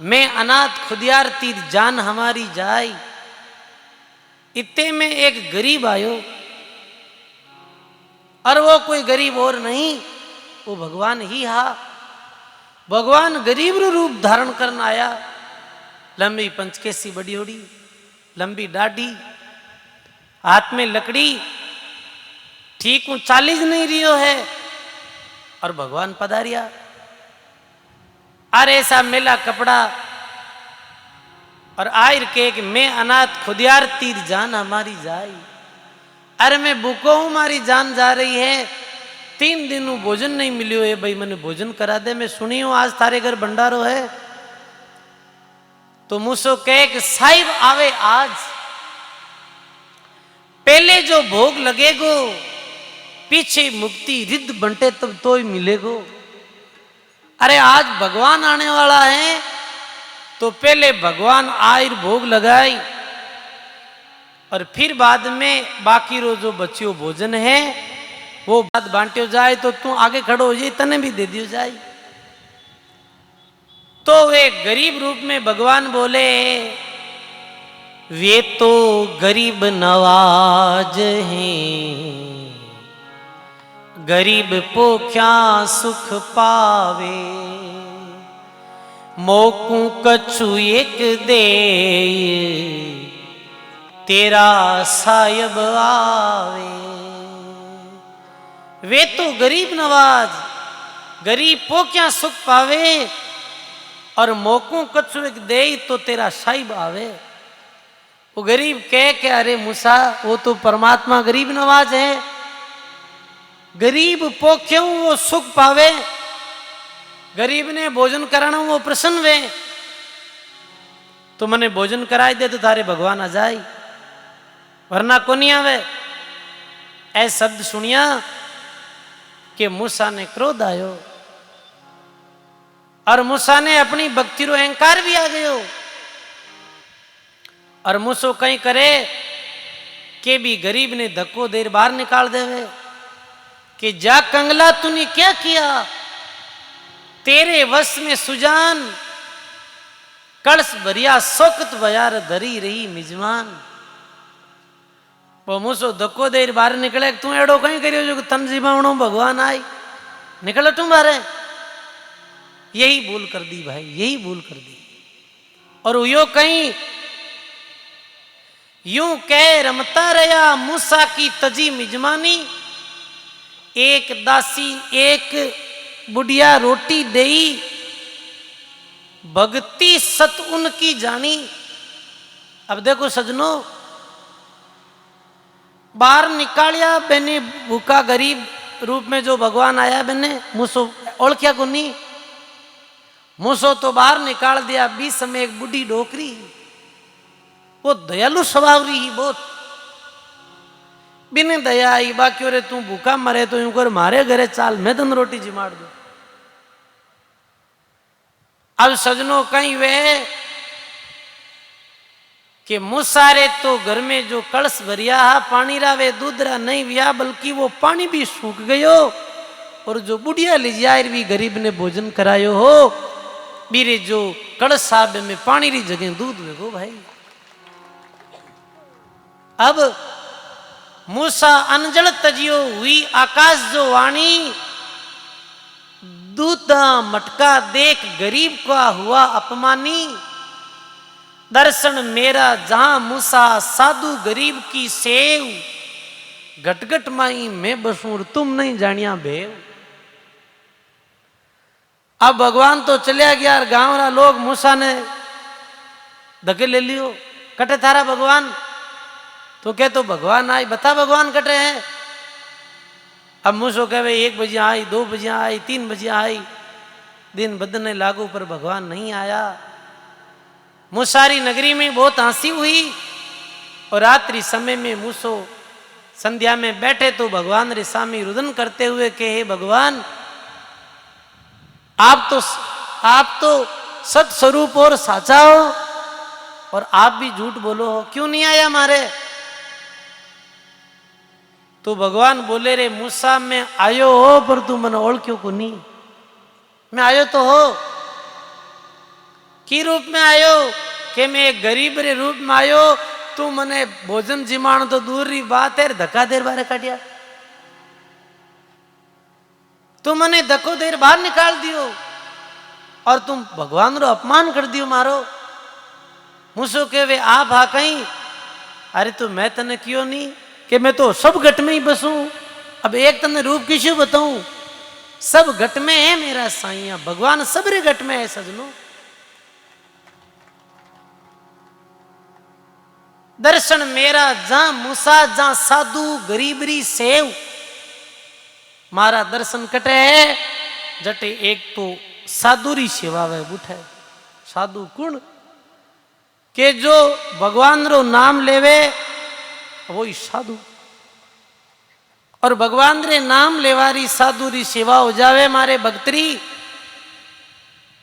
A: मैं अनाथ खुदियार तीर जान हमारी जाई। इत्ते में एक गरीब आयो और वो कोई गरीब और नहीं वो भगवान ही हा। भगवान गरीब रूप धारण करना आया लंबी पंचकेसी बड़ी होड़ी लंबी डाढ़ी हाथ में लकड़ी ठीक हूं चालीस नहीं रियो है और भगवान पधारिया। अरे ऐसा मेला कपड़ा और आयर के कि मैं अनाथ खुदियार तीर जान हमारी जाई। अरे मैं भूखो हूं मारी जान जा रही है 3 दिन भोजन नहीं मिलियो है भाई मैंने भोजन करा दे मैं सुनी हूं आज थारे घर भंडारो है। तो मूसो कहे कि साहिब आवे आज पहले जो भोग लगेगो पीछे मुक्ति रिद्ध बंटे तब तो ही मिलेगो। अरे आज भगवान आने वाला है तो पहले भगवान आयर भोग लगाई और फिर बाद में बाकी रो जो बच्चियों भोजन है वो बात बांटियो जाए तो तू आगे खड़ो हो जाए तने भी दे दियो जाए। तो वे गरीब रूप में भगवान बोले वे तो गरीब नवाज हैं गरीब पोख्या सुख पावे मोकू कछु एक दे तेरा सायब आवे। वे तो गरीब नवाज गरीब पोख्या सुख पावे और मोकू कछु एक दे तो तेरा साहिब आवे। वो गरीब कह के अरे मूसा वो तो परमात्मा गरीब नवाज है गरीब पोख्यों वो सुख पावे गरीब ने भोजन कराना वो प्रसन्न वे तो मने भोजन कराई दे तो तारे भगवान आ जाए वरना को नहीं आवे। ऐ शब्द सुनिया कि मूसा ने क्रोध आयो और मूसा ने अपनी भक्ति रो अहंकार भी आ गयो और मूसो कहीं करे के भी गरीब ने धक्को देर बाहर निकाल देवे कि जा कंगला तूने क्या किया तेरे वश में सुजान कलश भरिया सोकत बयार धरी रही मिजमान। वो मूसो धक्को देर बाहर निकले तू एड़ो कहीं करियो जो तन जीवाणो भगवान आई निकल तू बारे यही भूल कर दी भाई यही भूल कर दी। और यो कहीं यूं कह रमता रहा मूसा की तजी मिजमानी एक दासी एक बुढ़िया रोटी देई भक्ति सत उनकी जानी। अब देखो सजनों बाहर निकालिया बने भूखा गरीब रूप में जो भगवान आया बने मूसो ओळख्या को नहीं मूसो तो बाहर निकाल दिया। बीच समय एक बुढ़ी डोकरी वो दयालु स्वभाव रही बहुत बिने दया आई बाकी और तू भूखा मरे तो यूं कर मारे घरे चाल मैं तन रोटी जिमाड़ दू। अब सजनों कहीं वे कि मुसारे तो घर में जो कलश भरिया पानी रावे दूधरा नहीं विया बल्कि वो पानी भी सूख गयो और जो बुढ़िया लिजियार भी गरीब ने भोजन करायो हो बीरे जो कलश साहब में पानी री जगह दूध वेगो भाई। अब मूसा अनजल तजियो हुई आकाश जो वाणी दूधा मटका देख गरीब का हुआ अपमानी। दर्शन मेरा जहां मूसा साधु गरीब की सेव घटघट माई मैं बसूर तुम नहीं जानिया भेव। अब भगवान तो चलिया गया गांव रा लोग मूसा ने धके ले लियो कटे थारा भगवान तो क्या तो भगवान आई बता भगवान कटे हैं। अब मूसो कहे 1 बजे आई 2 बजे आई 3 बजे आई दिन बदलने लागू पर भगवान नहीं आया। मूसारी नगरी में बहुत हंसी हुई और रात्रि समय में मूसो संध्या में बैठे तो भगवान रे स्वामी रुदन करते हुए कहे, हे भगवान आप तो सत स्वरूप और साचा हो और आप भी झूठ बोलो हो, क्यों नहीं आया हमारे? तो भगवान बोले, रे मूसा मैं आयो हो पर तू मन ओळख्यो को नहीं। मैं आयो तो हो की रूप में आयो कि मैं एक गरीब रे रूप में आयो। तू मने भोजन जिमाण तो दूर री बात है, धक्का देर बाहर काटिया। तू मने धक्को देर बाहर निकाल दियो और तुम भगवान रो अपमान कर दियो मारो। मूसो के वे आप हा कहीं, अरे तो मैं तने क्यों नहीं कि मैं तो सब घट में ही बसूं। अब एक तने रूप किसू बताऊं, सब घट में है मेरा साईया, भगवान सबरे घट में है सजनो। दर्शन मेरा जहां मूसा जहां साधु गरीबरी सेव, मारा दर्शन कटे है जटे एक तो साधुरी सेवा वे बुठे। साधु कुण के जो भगवान रो नाम लेवे वो ही साधु, और भगवान रे नाम लेवारी साधुरी सेवा हो जावे मारे भक्तरी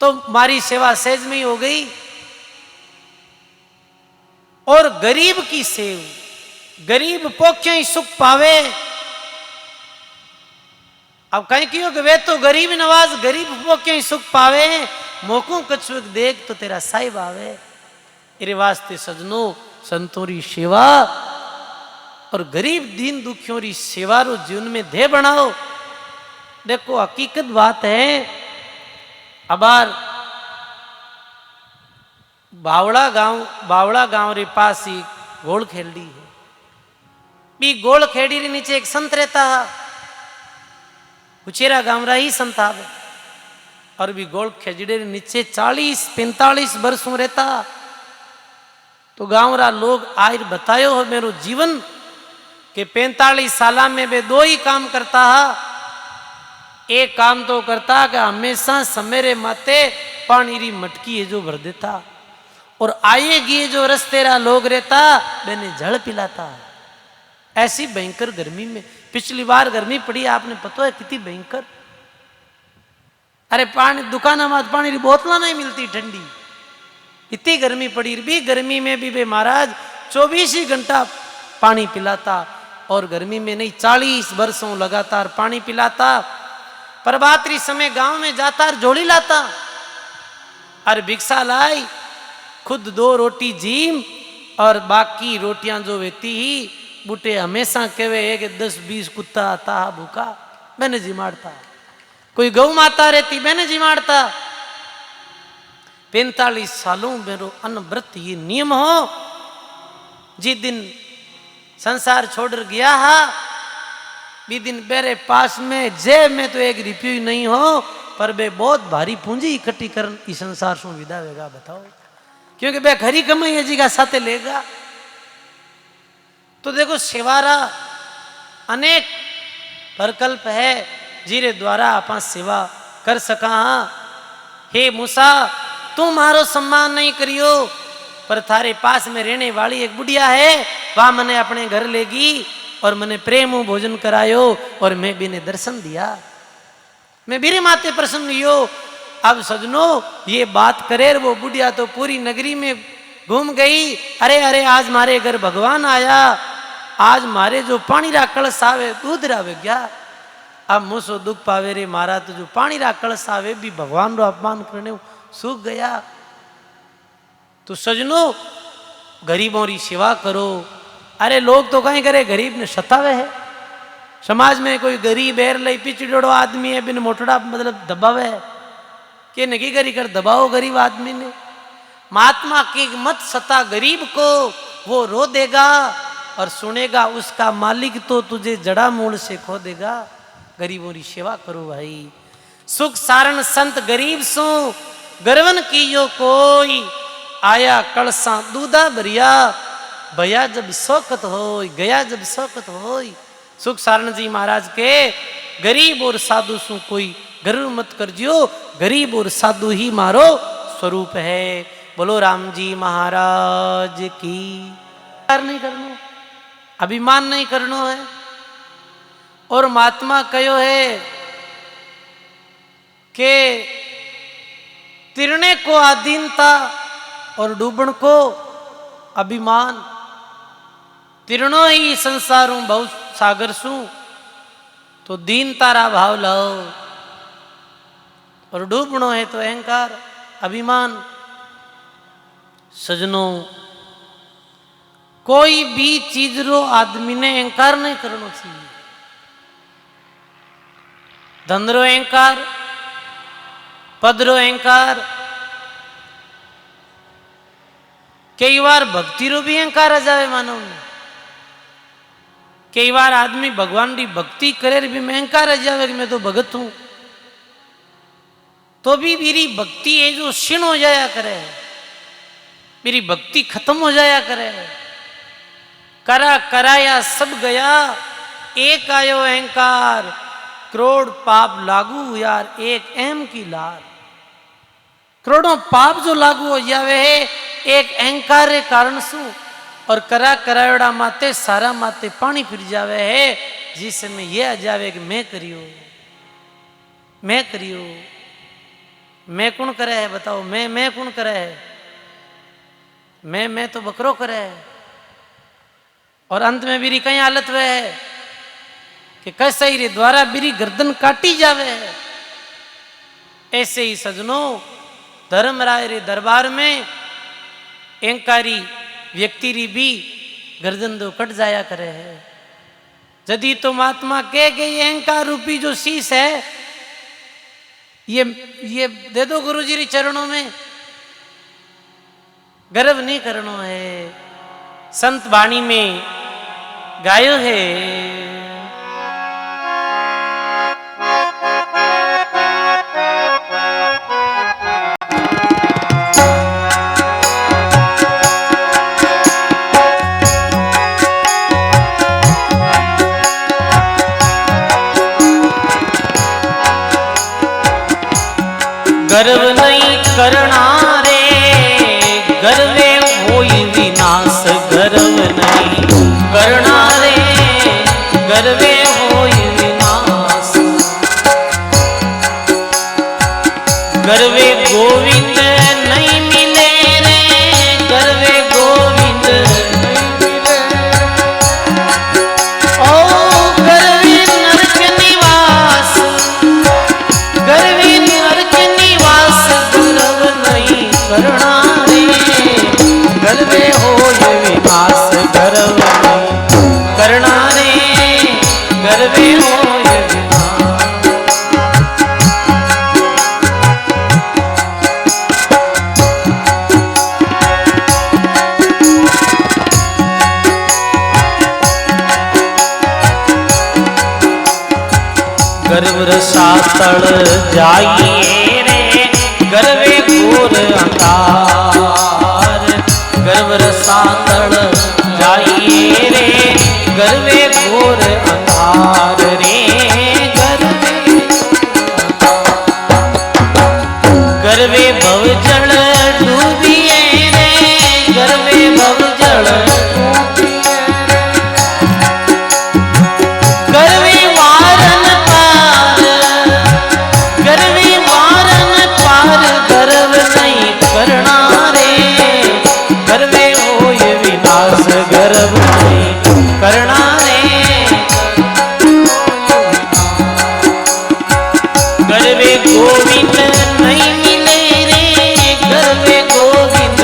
A: तो मारी सेवा सहज में ही हो गई। और गरीब की सेव, गरीब पोख्या ही सुख पावे। अब कहीं क्यों कि वे तो गरीब नवाज, गरीब पोख्या ही सुख पावे। मोको कछुक देख तो तेरा साहिब आवे। इरे वास्ते सजनो संतोरी सेवा और गरीब दीन दुखियों री सेवा रो जीवन में ध्येय बनाओ। देखो हकीकत बात है, अबार बावड़ा गांव रे पास ही गोल खेड़ी है। बी गोल खेड़ी रे नीचे एक संत रहता है, उचेरा गांव रा ही संत आवे। और भी गोल खेजड़े रे नीचे 40-45 वर्षों रहता। तो गांव रा लोग आयर बतायो हो मेरो जीवन कि 45 साल में वे दो ही काम करता है। एक काम तो करता कि हमेशा समेरे माते पानी री मटकी है जो भर देता, और आएगी जो रस्तेरा लोग रहता मैंने जल पिलाता। ऐसी भयंकर गर्मी में, पिछली बार गर्मी पड़ी आपने पता है कितनी भयंकर। अरे पानी दुकान में पानी की बोतला नहीं मिलती ठंडी, इतनी गर्मी पड़ी। भी गर्मी में भी वे महाराज 24 ही घंटा पानी पिलाता, और गर्मी में नहीं 40 वर्षों लगातार पानी पिलाता। प्रभातरी समय गांव में जाता और झोली लाता, और भिक्षा लाई खुद 2 रोटी जीम और बाकी रोटियां जो वेती ही बूटे हमेशा कहे है कि 10-20 कुत्ता आता भूखा मैंने जिमाड़ता, कोई गौ माता रहती मैंने जिमाड़ता। 45 सालों मेरो अन्न व्रत ये नियम हो। जिस दिन संसार छोड़ गया है बी दिन मेरे पास में जेब में तो 1 रुपया नहीं हो, पर बे बहुत भारी पूंजी इकट्ठी कर इस संसार से विदा होगा। बताओ, क्योंकि बे खरी कमाई है जी का साथे लेगा। तो देखो सेवारा अनेक प्रकल्प है जिरे द्वारा अपन सेवा कर सका। हे मूसा तू मारो सम्मान नहीं करियो, पर थारे पास में रहने वाली एक बुढ़िया है, वह मने अपने घर लेगी और मने प्रेम भोजन करायो, और मैं भी ने दर्शन दिया, मैं बीरे माते प्रसन्न हुई। अब सजनो ये बात करे वो बुढ़िया तो पूरी नगरी में घूम गई। अरे अरे आज मारे घर भगवान आया, आज मारे जो पानी रा कलश आवे दूध रावे गया। अब मुझसे दुख पावे रे मारा तो जो पानी रा कलश आवे भी भगवान रो अपमान करने सूख गया। तो सजनो गरीबों री सेवा करो। अरे लोग तो कहीं करे गरीब ने सतावे है, समाज में कोई गरीब है लई पिछड़ो आदमी है बिन मोटड़ा मतलब दबावे है कि नगी करी कर दबाओ गरीब आदमी ने। महात्मा की मत सता गरीब को, वो रो देगा और सुनेगा उसका मालिक तो तुझे जड़ा मूल से खो देगा। गरीबों की सेवा करो भाई। सुख सारण संत गरीब सो गर्वन कियो कोई, आया कलसा दूधा भरिया भया जब शौकत हो गया जब शौकत हो। सुख सारण जी महाराज के गरीब और साधु सु कोई गर्व मत करजियो, गरीब और साधु ही मारो स्वरूप है। बोलो राम जी महाराज की। नहीं करनो, अभिमान नहीं करनो है। और महात्मा कहो है कि तिरने को आधीनता और डूबण को अभिमान। तिरणो ही संसारों बहुत सागर सू, तो दीन तारा भाव लाओ। और डूबणो है तो अहंकार अभिमान। सजनों, कोई भी चीज रो आदमी ने अहंकार नहीं करना चाहिए। धन रो अहंकार, पद रो अहंकार, कई बार भक्ति रो भी अहंकार आ जावे मानव ने। कई बार आदमी भगवान की भक्ति करे भी मैं अहंकार आ जावे कि मैं तो भगत हूं, तो भी मेरी भक्ति है जो क्षीण हो जाया करे, मेरी भक्ति खत्म हो जाया करे। करा कराया सब गया, एक आयो अहंकार, करोड़ पाप लागू यार एक अहम की लार। करोड़ों पाप जो लागू हो जावे है एक अहंकार के कारण सु। और करा करायोड़ा माते सारा माते पानी फिर जावे है, जिसमें यह आ जावे कि मैं करियो, मैं करियो। मैं कौन करे है बताओ? मैं कौन करे है? मैं तो बकरो करे है। और अंत में मेरी कई हालत वह है कि कैसे रे द्वारा मेरी गर्दन काटी जावे है। ऐसे ही सजनों, धर्मराय रे दरबार में अहंकारी व्यक्ति री भी गर्दन दो कट जाया करे है। यदि तो महात्मा कह गई अहंकार रूपी जो शीश है ये दे दो गुरु जी रे चरणों में, गर्व नहीं करना है। संत वाणी में गायो है, गर्व नहीं करना रे गर्वे होई विनाश। गर्व नहीं करना रे गर्वे होई विनाश। गर्वे गोविंद नहीं मिले रे, गर्वे गोविंद नहीं मिले। ओ गर्वे नरक निवास, गर्वे नरक निवास। गर्व नहीं करना रे गर्वे होय विनाश। गर्व नहीं करना रे गर्वे होय विनाश। गर्व रसातल जाइए रे गर्वे घोर अंधार। गर्व रसातल जाइए रे गर्वे घोर अंधार रे। गर्वे भवजल डूबिए रे गर्वे भवजल गर्व नहीं करना रे गर्वे गोविंद नहीं मिले रे गर्वे गोविंद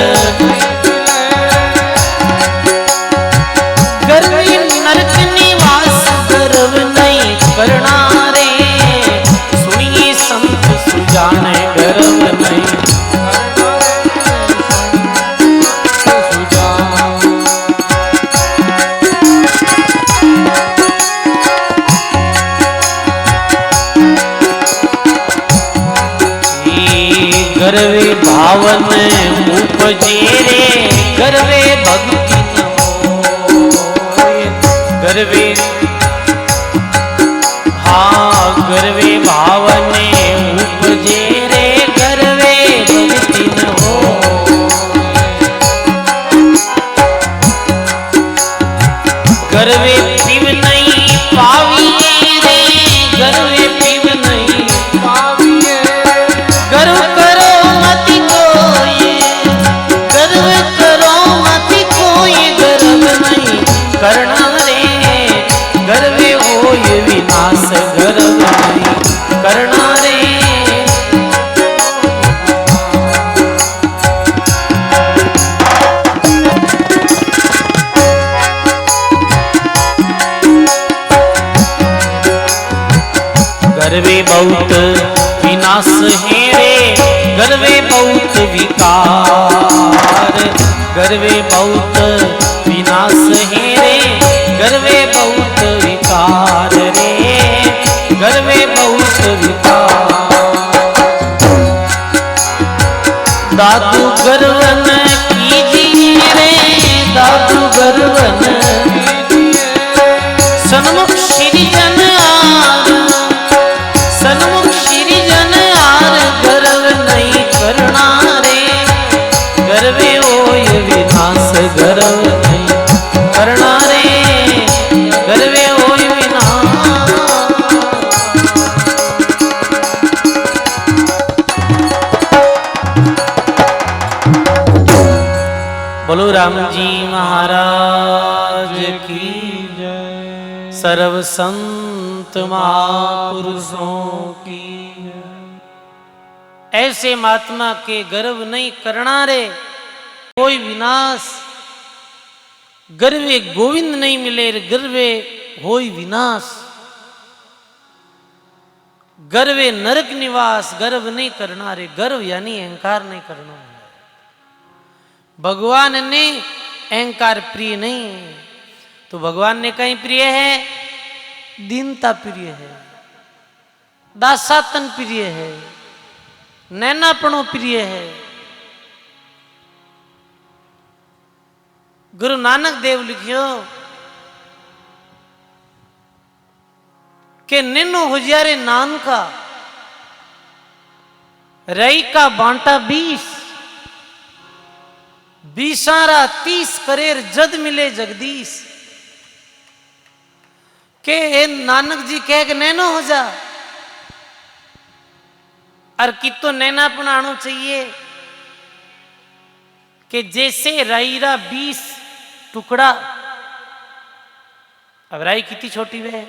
A: गर्वे नरक निवास। गर्व नहीं करना रे सुनिए संत सुजाने। गर्व नहीं गर्वे भावन उपजे रे गर्वे भक्ति न होय। गर्वे हाँ गर्वे भावन बहुत विनाश है रे गर्वे बहुत विकार, गर्वे बहुत विनाश है रे गर्वे बहुत विकार रे गर्वे बहुत विकार। दादू गर्वन कीजिए रे दादू गर्वन सन्मुख श्री जन आर, सन्मुख श्री जन आर गर्व नहीं करना रे गर्वे होय विनाश गर्व नहीं करना रे गर्वे होय विनाश। बोलो राम जी महाराज की जय, सर्व संत महापुरुषों की जय। ऐसे महात्मा के गर्व नहीं करना रे कोई विनाश, गर्वे गोविंद नहीं मिले रे गर्वे होई विनाश, गर्वे नरक निवास गर्व नहीं करना रे, गर्व यानी अहंकार नहीं करना। भगवान ने अहंकार प्रिय नहीं है, तो भगवान ने कहीं प्रिय है, दीनता प्रिय है, दासातन प्रिय है, नैनापणो प्रिय है। गुरु नानक देव लिखियो कि नैनो हुजियारे नान का रई का बांटा 20, 20 30 करेर जद मिले जगदीश। के नानक जी कह के नैनो हो जा, और कितो नैना अपनाना चाहिए कि जैसे राईरा 20 टुकड़ा, अब राई कितनी छोटी वे है,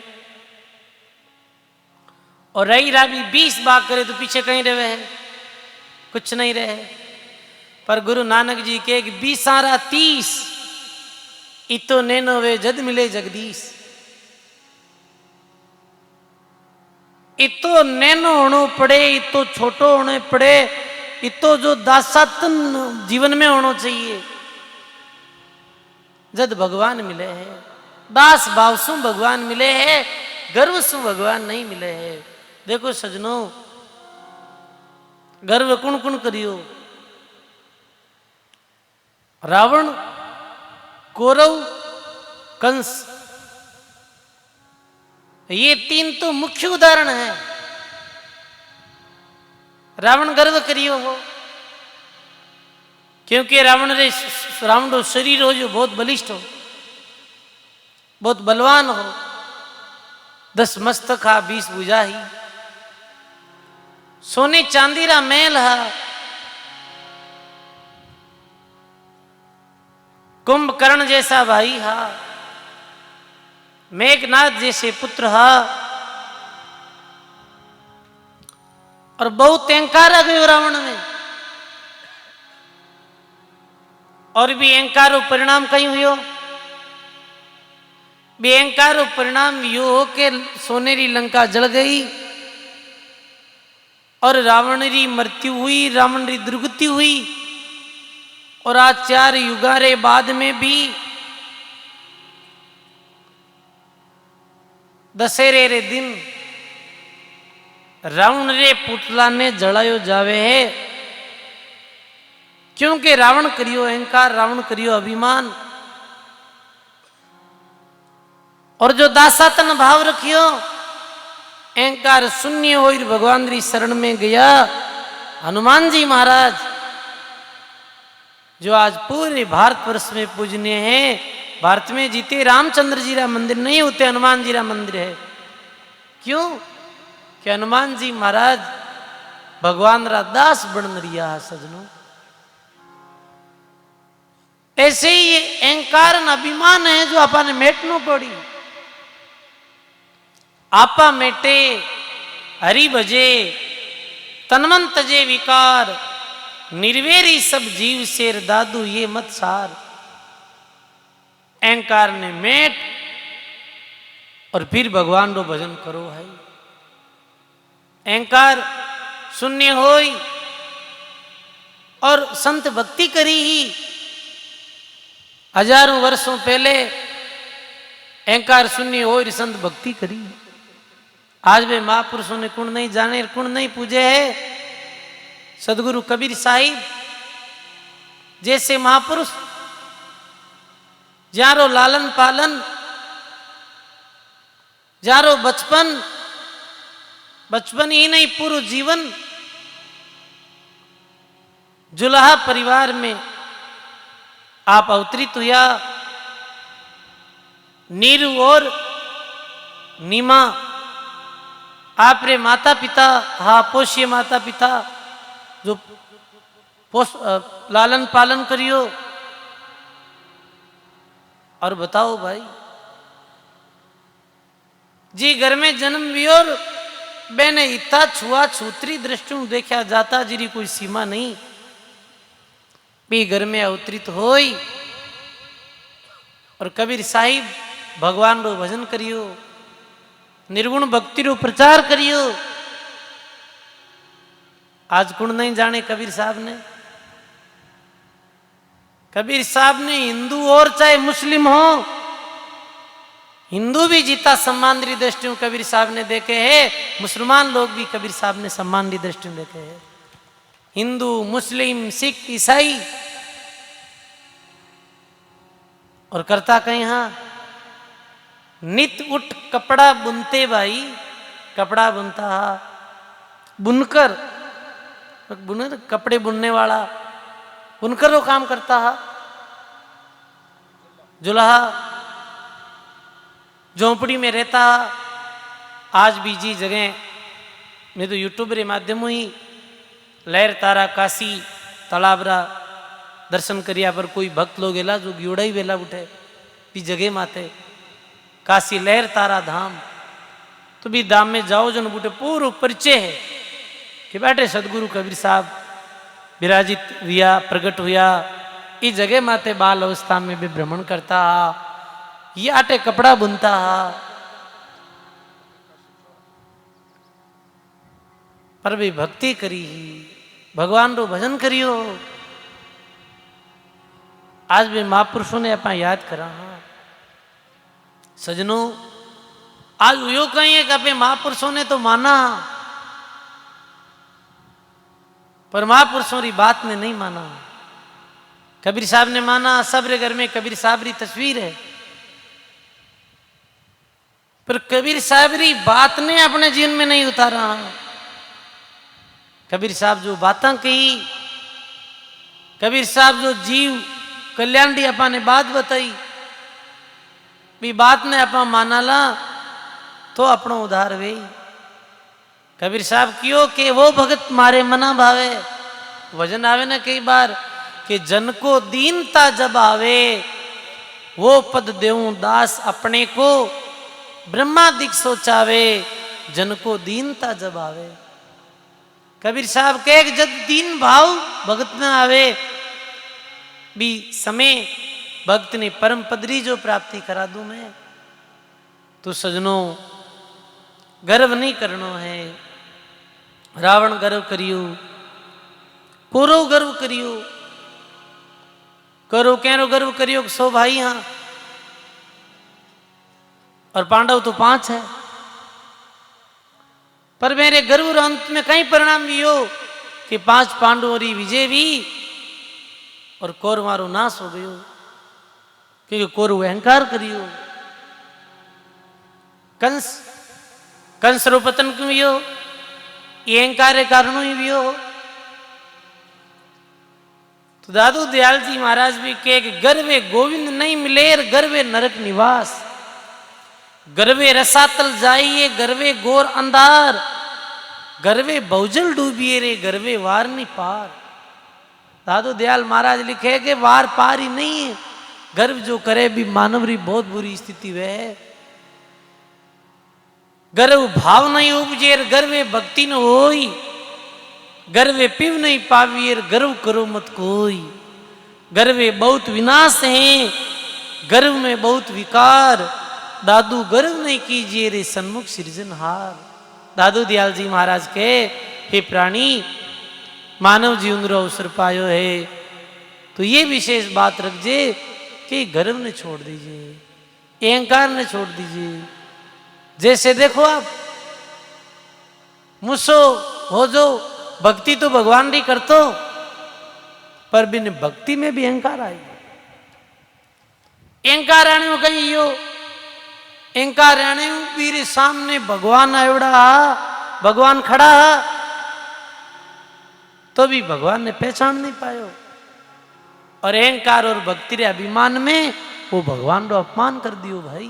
A: और राईरा भी 20 भाग करे तो पीछे कहीं रहे है, कुछ नहीं रहे। पर गुरु नानक जी के 20 30 इतो नैनो वे जद मिले जगदीश। इतो नैनो होना पड़े, इतो छोटो होने पड़े, इतो जो दासातन जीवन में होना चाहिए जद भगवान मिले हैं। दास भाव सु भगवान मिले हैं, गर्व सु भगवान नहीं मिले हैं। देखो सजनों, गर्व कुण कुण करियो, रावण, कौरव, कंस, ये 3 तो मुख्य उदाहरण है। रावण गर्व करियो हो, क्योंकि रावण रो शरीर हो जो बहुत बलिष्ठ हो, बहुत बलवान हो, 10 मस्तक हा 20 भुजा ही, सोने चांदी रा महल हा, कुंभकर्ण जैसा भाई हा, मेघनाथ जैसे पुत्र हा, और बहुत अहंकार आ गयो रावण में। और भी अहंकारो परिणाम कहीं हुयो, भी अहंकारो परिणाम यो हो के सोनेरी लंका जल गई और रावण री मृत्यु हुई, रावण री दुर्गति हुई। और आज 4 युगारे बाद में भी दशहरे रे दिन रावण रे पुतला ने जलायो जावे है, क्योंकि रावण करियो अहंकार, रावण करियो अभिमान, और जो दासातन भाव रखियो अहंकार शून्य हो भगवान री शरण में गया। हनुमान जी महाराज जो आज पूरे भारतवर्ष में पूजनीय हैं, भारत में जीते रामचंद्र जी रा मंदिर नहीं होते, हनुमान जी रा मंदिर है। क्यों? कि हनुमान जी महाराज भगवान रा दास बन रिया सजनों। ऐसे ही ये अहंकार न अभिमान है जो अपन मेटनो पड़ी। आपा मेटे हरि भजे तनमन तजे विकार, निर्वेरी सब जीव शेर दादू ये मत सार। अहंकार ने मेट और फिर भगवान रो भजन करो है। अहंकार शून्य होई और संत भक्ति करी ही। हजारों वर्षों पहले अहंकार शून्य हो संत भक्ति करी। आज वे महापुरुषों ने कुण नहीं जाने, कुण नहीं पूजे है। सदगुरु कबीर साहिब जैसे महापुरुष, जारो लालन पालन, जारो बचपन, बचपन ही नहीं पूर्व जीवन जुलाहा परिवार में आप अवतरित हुआ। नीरू और नीमा आपरे माता पिता, हा पोष्य माता पिता जो लालन पालन करियो। और बताओ भाई जी घर में जन्म भी और मैंने इतना छुआ छूतरी दृष्टि देखा जाता जिरी कोई सीमा नहीं भी घर में अवतरित होई। और कबीर साहिब भगवान रो भजन करियो, निर्गुण भक्ति रो प्रचार करियो। आज कुण नहीं जाने कबीर साहब ने। कबीर साहब ने हिंदू और चाहे मुस्लिम हो, हिंदू भी जीता सम्मान री दृष्टि कबीर साहब ने देखे है। मुसलमान लोग भी कबीर साहब ने सम्मान री दृष्टि देखे है। हिंदू, मुस्लिम, सिख, ईसाई। और करता कहीं हाँ नित उठ कपड़ा बुनते भाई, कपड़ा बुनता हा बुनकर, कपड़े बुनने वाला बुनकर वो काम करता हा। जुलाहा झोंपड़ी में रहता हा। आज भी जी जगह मैं तो यूट्यूब रे माध्यम ही लहर तारा काशी तालाबरा दर्शन करिया पर कोई भक्त लोग एला जो गियोड़ा ही वेला उठे भी जगह माते काशी लहर तारा धाम। तो भी धाम में जाओ जन बूटे पूर्व परिचय है कि बैठे सदगुरु कबीर साहब विराजित हुआ, प्रकट हुआ। इस जगह माते बाल अवस्था में भी भ्रमण करता हा, ये आटे कपड़ा बुनता हा। पर भी भक्ति करी ही, भगवान रो भजन करियो। आज भी महापुरुषों ने अपना याद करा। सजनों आज यो कहीं है कि अपने महापुरुषों ने तो माना पर महापुरुषों की बात ने नहीं माना। कबीर साहब ने माना, सबरे घर में कबीर साहब की तस्वीर है पर कबीर साहब की बात ने अपने जीवन में नहीं उतारा। कबीर साहब जो बातें कही, कबीर साहब जो जीव कल्याण दी अपा ने बात बताई भी बात ने अपा माना ला तो अपनो उधार वे। कबीर साहब क्यों के वो भगत मारे मना भावे। वजन आवे ना कई बार कि जन को दीनता जब आवे वो पद देऊं दास अपने को, ब्रह्मादिक सोचावे जन को दीनता जब आवे। कबीर साहब के एक जब दीन भाव भगत में आवे भी समय भक्त ने परम पदरी जो प्राप्ति करा दूं मैं। तो सजनों गर्व नहीं करना है। रावण गर्व करियो, कौरव गर्व करियो, करो कैरो गर्व करियो सो भाई हाँ और पांडव तो 5 है। पर मेरे गर्व अंत में कई परिणाम भी हो कि 5 पांडवों री विजय भी और कौरवारो नाश हो गयो क्योंकि कौरव अहंकार करियो। कंस रो पतन क्यों भी हो, ये अहंकार के कारण ही भी हो। तो दादू दयाल जी महाराज भी के गर्वे गोविंद नहीं मिले, गर्वे नरक निवास। गर्वे रसातल जाइए, गर्वे गोर अंधार, गर्वे बहुजल डूबिए रे, गर्वे वार नहीं पार। दादू दयाल महाराज लिखे कि वार पार ही नहीं है, गर्व जो करे भी मानव री बहुत बुरी स्थिति वह है। गर्व भाव नहीं उपजे, गर्वे भक्ति न होई, गर्वे पिव नहीं पावियर, गर्व करो मत कोई। गर्वे बहुत विनाश है, गर्व में बहुत विकार, दादू गर्व नहीं कीजिए रे सन्मुख सृजनहार। दादू दयाल जी महाराज के हे प्राणी मानव जीवन रो अवसर पायो है तो ये विशेष बात रखजे कि गर्व ने छोड़ दीजिए, अहंकार ने छोड़ दीजिए। जैसे देखो आप मुसो हो जो भक्ति तो भगवान भी करतो पर बिन भक्ति में भी अहंकार आई। अहंकार आने कहीं यो अहंकार आने मेरे सामने भगवान आयोड़ा भगवान खड़ा तो भी भगवान ने पहचान नहीं पायो और अहंकार और भक्ति रे अभिमान में वो भगवान रो अपमान कर दियो भाई।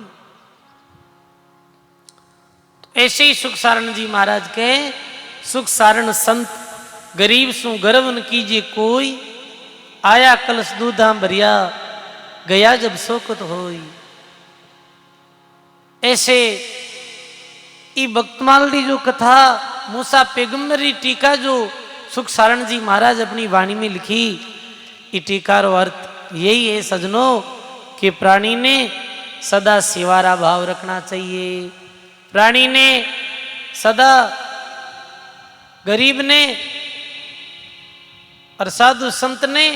A: तो ऐसे ही सुख सारण जी महाराज के सुख सारण संत गरीब सु गर्व न कीजिए कोई आया कलश दूधा भरिया गया जब शोकत होई। ऐसे ई भक्तमाल री जो कथा मूसा पैगंबर री टीका जो सुख सारण जी महाराज अपनी वाणी में लिखी ई टीका रो अर्थ यही है सजनों कि प्राणी ने सदा सेवारा भाव रखना चाहिए। प्राणी ने सदा गरीब ने और साधु संत ने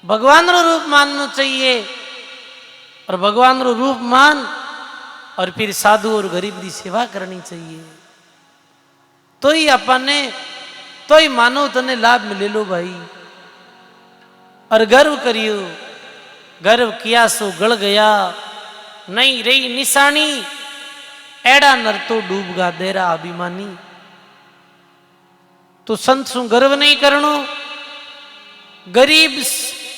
A: भगवान रो रूप मानना चाहिए और भगवान रो रूप मान और फिर साधु और गरीब की सेवा करनी चाहिए तो ही अपन ने तो ही मानो तने लाभ मिले लो भाई। और गर्व करियो गर्व किया सो गल गया नहीं रही निशानी एड़ा नर तो डूबगा देरा अभिमानी। तो संत सु गर्व नहीं करनो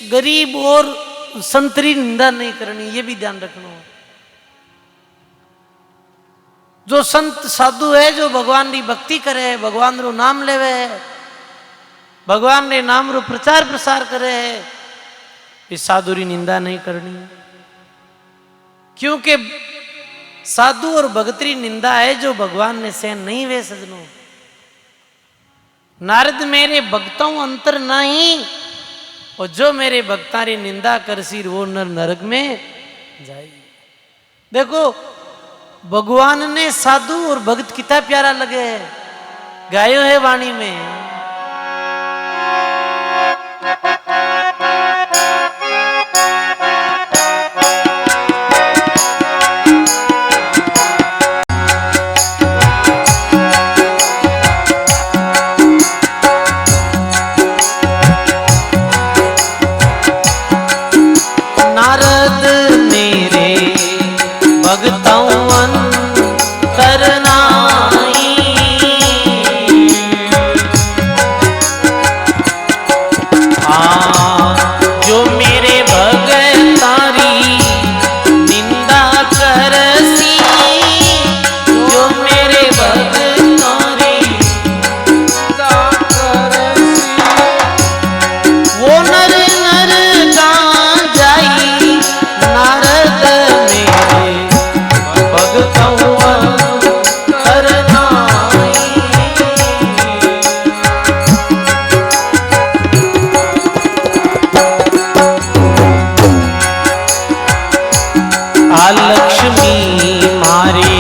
A: गरीब और संतरी निंदा नहीं करनी ये भी ध्यान रखना। जो संत साधु है जो भगवान की भक्ति करे भगवान रो नाम लेवे भगवान रे नाम रो प्रचार प्रसार करे इस साधु री निंदा नहीं करनी क्योंकि साधु और भगत री निंदा है जो भगवान ने सहन नहीं वे सजनो। नारद मेरे भक्तों अंतर नहीं और जो मेरे भक्ता री निंदा करसी वो नरक में जाए। देखो भगवान ने साधु और भक्त कितना प्यारा लगे गायो है वाणी में। नारद मेरे भगतों अंतर नाई जो मेरे भगतारी निंदा करसी जो मेरे भगतारी
B: निंदा करसी
A: वो नर नर कहाँ जाई नारद मेरे भगतों अंतर नाई। आ लक्ष्मी मारे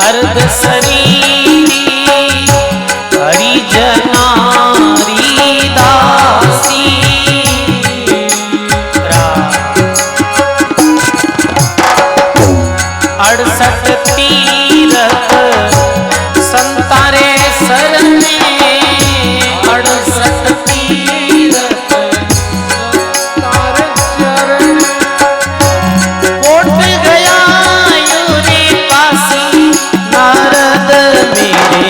A: अर्ध शरीरी हरिजनारी दासी 68 तीरथ संतारे शरण में 68 तीरथ
B: तारे चरण
A: कोट गया यूरे पासी नारद मेरे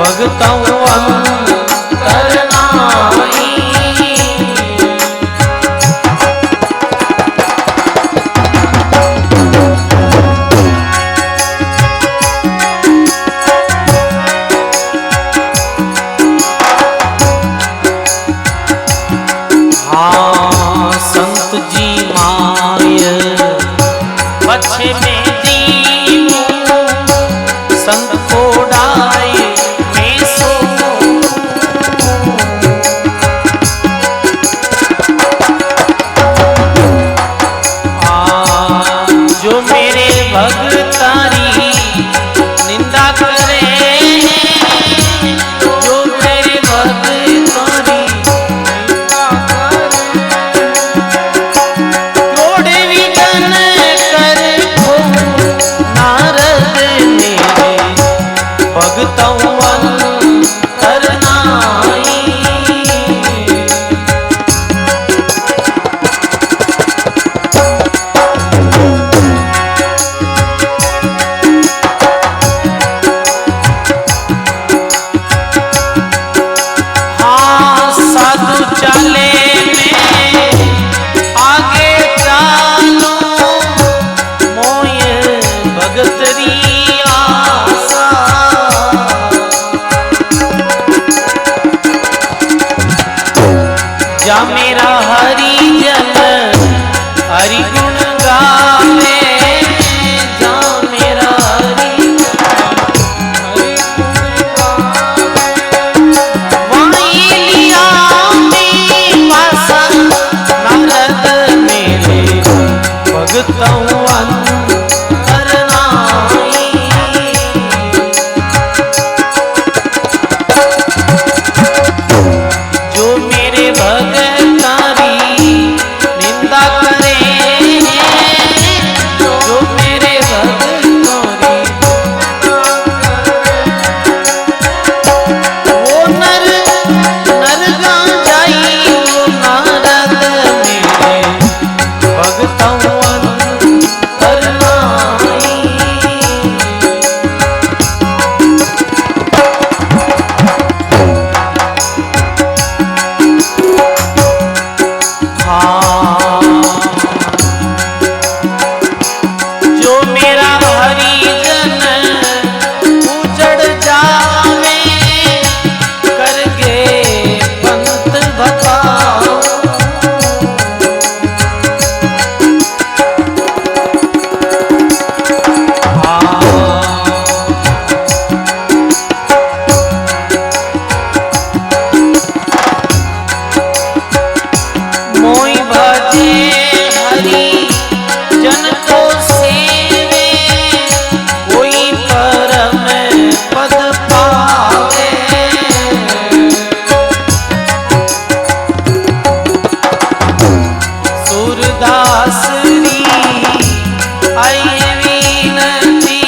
A: भगतों अंतर नाई। हाँ संत जी माय पछे में दीनू संत को डाय में सो भगतऊ अंतर नाई। हाँ साधु चाले में आगे चालो, मोय भगतरी आशा। जा मेरा हरिजन हरि गुण गावे, जा मेरा हरि वाई लिया में वासा, नारद मेरे भगतऊ अंतर नाई। जो मेरे भगतारी निंदा करे, जो मेरे भगतारी वो नर नरगा जाई, वो नारद मेरे भगतऊ अंतर नाई। हाँ जो मेरा हरिजन उजड़ जावे, करके पंथ बताओ। मोई भजे हरि जन को सेवे, कोई परम पद पावे। सूरदास री आई विनती,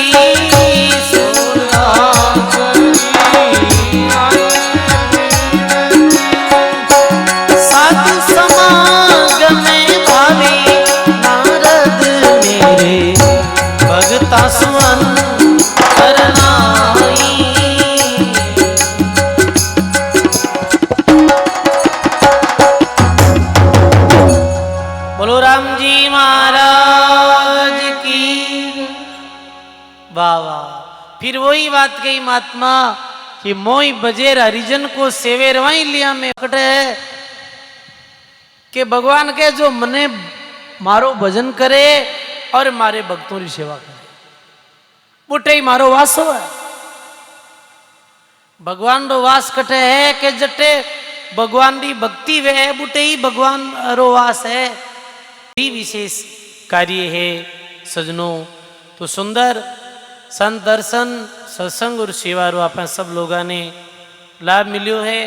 A: सूरदास री आई साधु समागम भावे, नारद मेरे भगता सुअन करनाई। बोलो राम जी महाराज की। वाह वाह। फिर वही बात कही महात्मा कि मोई बजेर हरिजन को सेवे रवाई लिया में पकड़े है कि भगवान के जो मने मारो भजन करे और मारे भक्तों की सेवा करे, बुटे ही मारो वास हो है। भगवान रो वास कटे है कि जटे भगवान की भक्ति वे है, बुटे ही भगवान रो वास है। ही विशेष कार्य है सजनों। तो सुंदर संत दर्शन सत्संग और सेवा रो आप सब लोगों ने लाभ मिलो है।